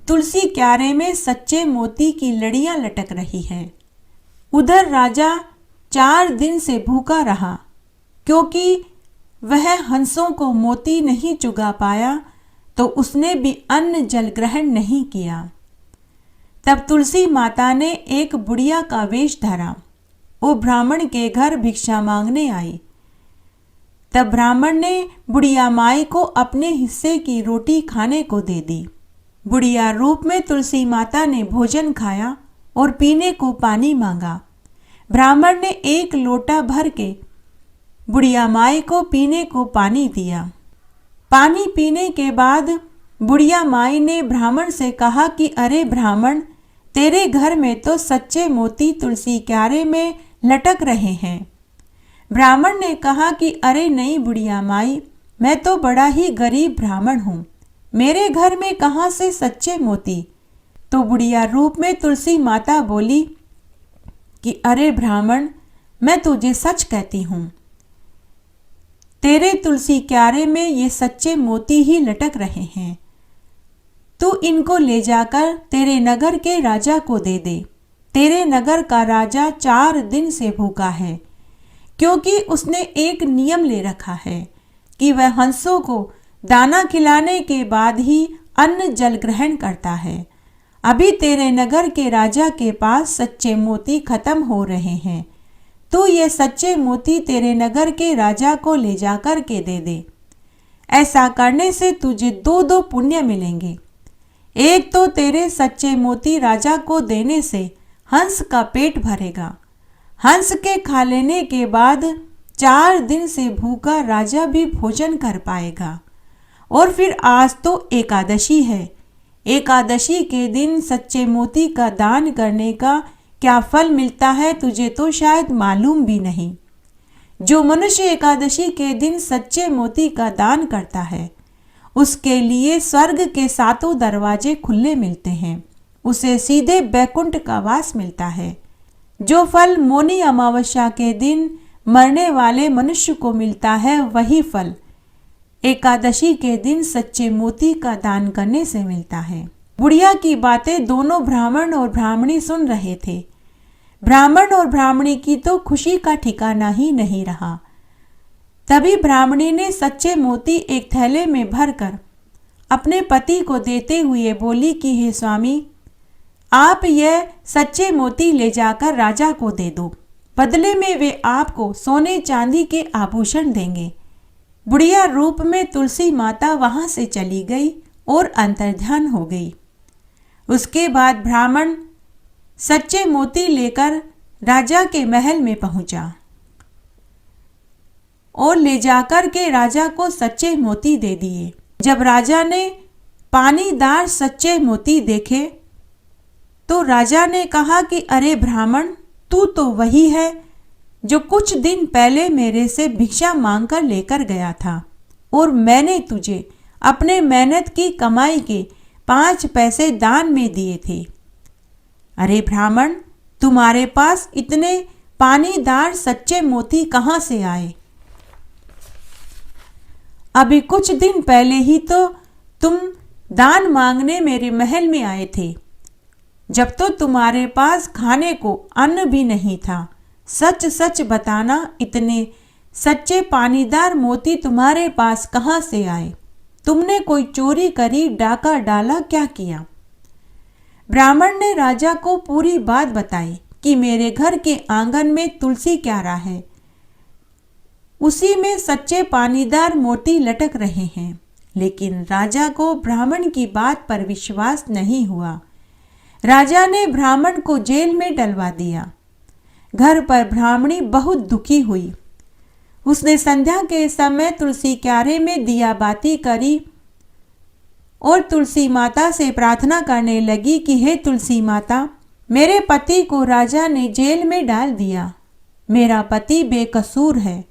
तुलसी क्यारे में सच्चे मोती की लड़ियां लटक रही है। उधर राजा 4 दिन से भूखा रहा, क्योंकि वह हंसों को मोती नहीं चुगा पाया, तो उसने भी अन्न जल ग्रहण नहीं किया। तब तुलसी माता ने एक बुढ़िया का वेश धरा। वो ब्राह्मण के घर भिक्षा मांगने आई। तब ब्राह्मण ने बुढ़िया माई को अपने हिस्से की रोटी खाने को दे दी। बुढ़िया रूप में तुलसी माता ने भोजन खाया और पीने को पानी मांगा। ब्राह्मण ने 1 लोटा भर के बुढ़िया माई को पीने को पानी दिया। पानी पीने के बाद बुढ़िया माई ने ब्राह्मण से कहा कि अरे ब्राह्मण, तेरे घर में तो सच्चे मोती तुलसी क्यारे में लटक रहे हैं। ब्राह्मण ने कहा कि अरे नहीं बुढ़िया माई, मैं तो बड़ा ही गरीब ब्राह्मण हूँ, मेरे घर में कहाँ से सच्चे मोती। तो बुढ़िया रूप में तुलसी माता बोली कि अरे ब्राह्मण, मैं तुझे सच कहती हूँ, तेरे तुलसी क्यारे में ये सच्चे मोती ही लटक रहे हैं। तू इनको ले जाकर तेरे नगर के राजा को दे दे। तेरे नगर का राजा 4 दिन से भूखा है, क्योंकि उसने एक नियम ले रखा है कि वह हंसों को दाना खिलाने के बाद ही अन्न जल ग्रहण करता है। अभी तेरे नगर के राजा के पास सच्चे मोती खत्म हो रहे हैं। तू ये सच्चे मोती तेरे नगर के राजा को ले जाकर के दे दे। ऐसा करने से तुझे 2 पुण्य मिलेंगे। एक तो तेरे सच्चे मोती राजा को देने से हंस का पेट भरेगा। हंस के खा लेने के बाद 4 दिन से भूखा राजा भी भोजन कर पाएगा। और फिर आज तो एकादशी है। एकादशी के दिन सच्चे मोती का दान करने का क्या फल मिलता है तुझे तो शायद मालूम भी नहीं। जो मनुष्य एकादशी के दिन सच्चे मोती का दान करता है उसके लिए स्वर्ग के 7 दरवाजे खुले मिलते हैं। उसे सीधे बैकुंठ का वास मिलता है। जो फल मौनी अमावस्या के दिन मरने वाले मनुष्य को मिलता है, वही फल एकादशी के दिन सच्चे मोती का दान करने से मिलता है। बुढ़िया की बातें दोनों ब्राह्मण और ब्राह्मणी सुन रहे थे। ब्राह्मण और ब्राह्मणी की तो खुशी का ठिकाना ही नहीं रहा। तभी ब्राह्मणी ने सच्चे मोती एक थैले में भरकर अपने पति को देते हुए बोली कि हे स्वामी, आप यह सच्चे मोती ले जाकर राजा को दे दो। बदले में वे आपको सोने चांदी के आभूषण देंगे। बुढ़िया रूप में तुलसी माता वहां से चली गई और अंतर्ध्यान हो गई। उसके बाद ब्राह्मण सच्चे मोती लेकर राजा के महल में पहुंचा और ले जाकर के राजा को सच्चे मोती दे दिए। जब राजा ने पानीदार सच्चे मोती देखे तो राजा ने कहा कि अरे ब्राह्मण, तू तो वही है जो कुछ दिन पहले मेरे से भिक्षा मांगकर लेकर गया था और मैंने तुझे अपने मेहनत की कमाई के 5 पैसे दान में दिए थे। अरे ब्राह्मण, तुम्हारे पास इतने पानीदार सच्चे मोती कहाँ से आए? अभी कुछ दिन पहले ही तो तुम दान मांगने मेरे महल में आए थे, जब तो तुम्हारे पास खाने को अन्न भी नहीं था। सच सच बताना, इतने सच्चे पानीदार मोती तुम्हारे पास कहाँ से आए? तुमने कोई चोरी करी, डाका डाला, क्या किया? ब्राह्मण ने राजा को पूरी बात बताई कि मेरे घर के आंगन में तुलसी क्यारा है, उसी में सच्चे पानीदार मोती लटक रहे हैं। लेकिन राजा को ब्राह्मण की बात पर विश्वास नहीं हुआ। राजा ने ब्राह्मण को जेल में डलवा दिया। घर पर ब्राह्मणी बहुत दुखी हुई। उसने संध्या के समय तुलसी क्यारे में दिया बाती करी और तुलसी माता से प्रार्थना करने लगी कि हे तुलसी माता, मेरे पति को राजा ने जेल में डाल दिया। मेरा पति बेकसूर है।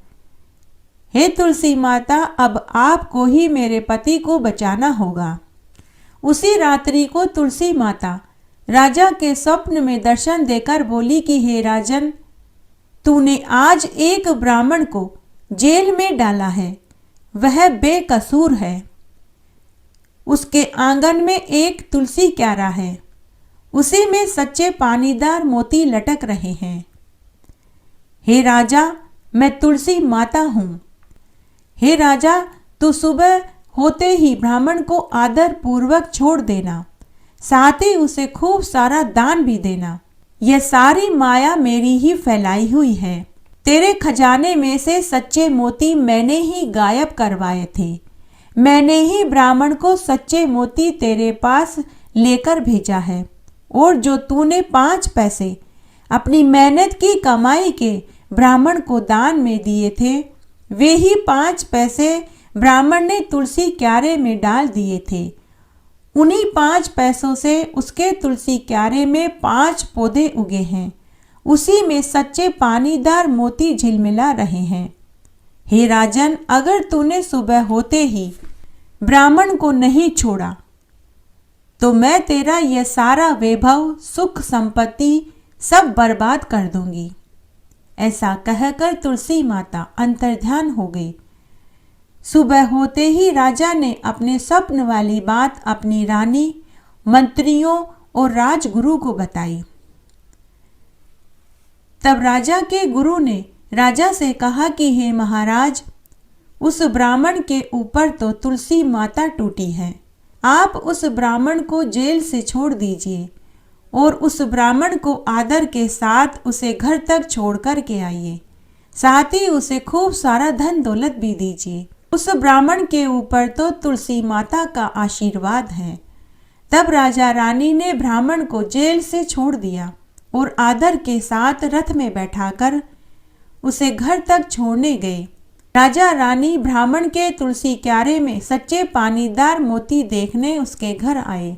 हे तुलसी माता, अब आपको ही मेरे पति को बचाना होगा। उसी रात्रि को तुलसी माता राजा के स्वप्न में दर्शन देकर बोली कि हे राजन, तूने आज एक ब्राह्मण को जेल में डाला है, वह बेकसूर है। उसके आंगन में एक तुलसी क्यारा है, उसी में सच्चे पानीदार मोती लटक रहे हैं। हे राजा, मैं तुलसी माता हूँ। हे राजा, तू सुबह होते ही ब्राह्मण को आदर पूर्वक छोड़ देना, साथ ही उसे खूब सारा दान भी देना। यह सारी माया मेरी ही फैलाई हुई है। तेरे खजाने में से सच्चे मोती मैंने ही गायब करवाए थे। मैंने ही ब्राह्मण को सच्चे मोती तेरे पास लेकर भेजा है और जो तूने 5 पैसे अपनी मेहनत की कमाई के ब्राह्मण को दान में दिए थे, वे ही 5 पैसे ब्राह्मण ने तुलसी क्यारे में डाल दिए थे। उन्हीं 5 पैसों से उसके तुलसी क्यारे में 5 पौधे उगे हैं, उसी में सच्चे पानीदार मोती झिलमिला रहे हैं। हे राजन, अगर तूने सुबह होते ही ब्राह्मण को नहीं छोड़ा तो मैं तेरा यह सारा वैभव, सुख, संपत्ति सब बर्बाद कर दूंगी। ऐसा कहकर तुलसी माता अंतर्ध्यान हो गई। सुबह होते ही राजा ने अपने स्वप्न वाली बात अपनी रानी, मंत्रियों और राजगुरु को बताई। तब राजा के गुरु ने राजा से कहा कि हे महाराज, उस ब्राह्मण के ऊपर तो तुलसी माता टूटी है। आप उस ब्राह्मण को जेल से छोड़ दीजिए और उस ब्राह्मण को आदर के साथ उसे घर तक छोड़ कर के आइए। साथ ही उसे खूब सारा धन दौलत भी दीजिए। उस ब्राह्मण के ऊपर तो तुलसी माता का आशीर्वाद है। तब राजा रानी ने ब्राह्मण को जेल से छोड़ दिया और आदर के साथ रथ में बैठाकर उसे घर तक छोड़ने गए। राजा रानी ब्राह्मण के तुलसी क्यारे में सच्चे पानीदार मोती देखने उसके घर आए।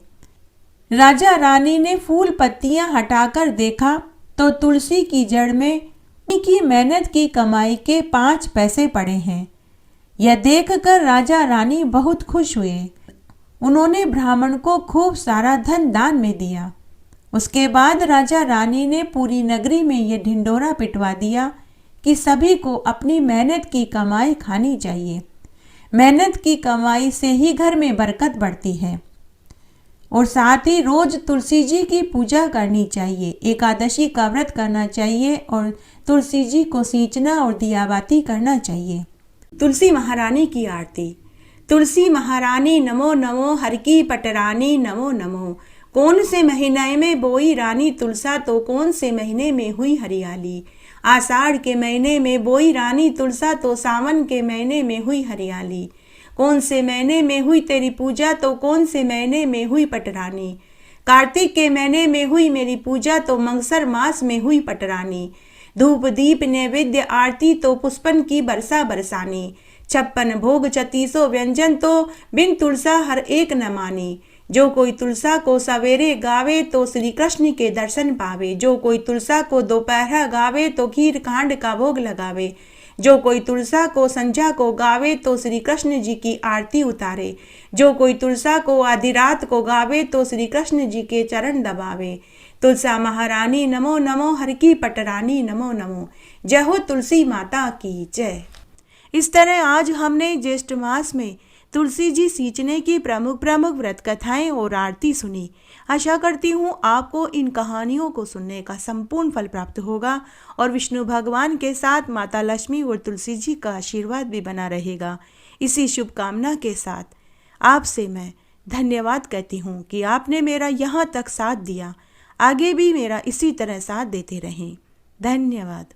राजा रानी ने फूल पत्तियां हटाकर देखा तो तुलसी की जड़ में उनकी मेहनत की कमाई के 5 पैसे पड़े हैं। यह देखकर राजा रानी बहुत खुश हुए। उन्होंने ब्राह्मण को खूब सारा धन दान में दिया। उसके बाद राजा रानी ने पूरी नगरी में यह ढिंढोरा पिटवा दिया कि सभी को अपनी मेहनत की कमाई खानी चाहिए। मेहनत की कमाई से ही घर में बरकत बढ़ती है। और साथ ही रोज तुलसी जी की पूजा करनी चाहिए, एकादशी का व्रत करना चाहिए और तुलसी जी को सींचना और दियाबाती करना चाहिए। तुलसी महारानी की आरती। तुलसी महारानी नमो नमो, हर की पटरानी नमो नमो। कौन से महीने में बोई रानी तुलसा, तो कौन से महीने में हुई हरियाली। आषाढ़ के महीने में बोई रानी तुलसा, तो सावन के महीने में हुई हरियाली। कौन से महीने में हुई तेरी पूजा, तो कौन से महीने में हुई पटरानी। कार्तिक के महीने में हुई मेरी पूजा, तो मंगसर मास में हुई पटरानी। धूप दीप नैवेद्य आरती, तो पुष्पन की बरसा बरसानी। 56 भोग 36 व्यंजन, तो बिन तुलसा हर एक न मानी। जो कोई तुलसा को सवेरे गावे, तो श्री कृष्ण के दर्शन पावे। जो कोई तुलसा को दोपहर गावे, तो खीर कांड का भोग लगावे। जो कोई तुलसा को संध्या को गावे, तो श्री कृष्ण जी की आरती उतारे। जो कोई तुलसा को आधी रात को गावे, तो श्री कृष्ण जी के चरण दबावे। तुलसा महारानी नमो नमो, हर की पटरानी नमो नमो। जय हो तुलसी माता की जय। इस तरह आज हमने ज्येष्ठ मास में तुलसी जी सींचने की प्रमुख व्रत कथाएं और आरती सुनी। आशा करती हूँ आपको इन कहानियों को सुनने का संपूर्ण फल प्राप्त होगा और विष्णु भगवान के साथ माता लक्ष्मी और तुलसी जी का आशीर्वाद भी बना रहेगा। इसी शुभकामना के साथ आपसे मैं धन्यवाद कहती हूँ कि आपने मेरा यहाँ तक साथ दिया। आगे भी मेरा इसी तरह साथ देते रहें। धन्यवाद।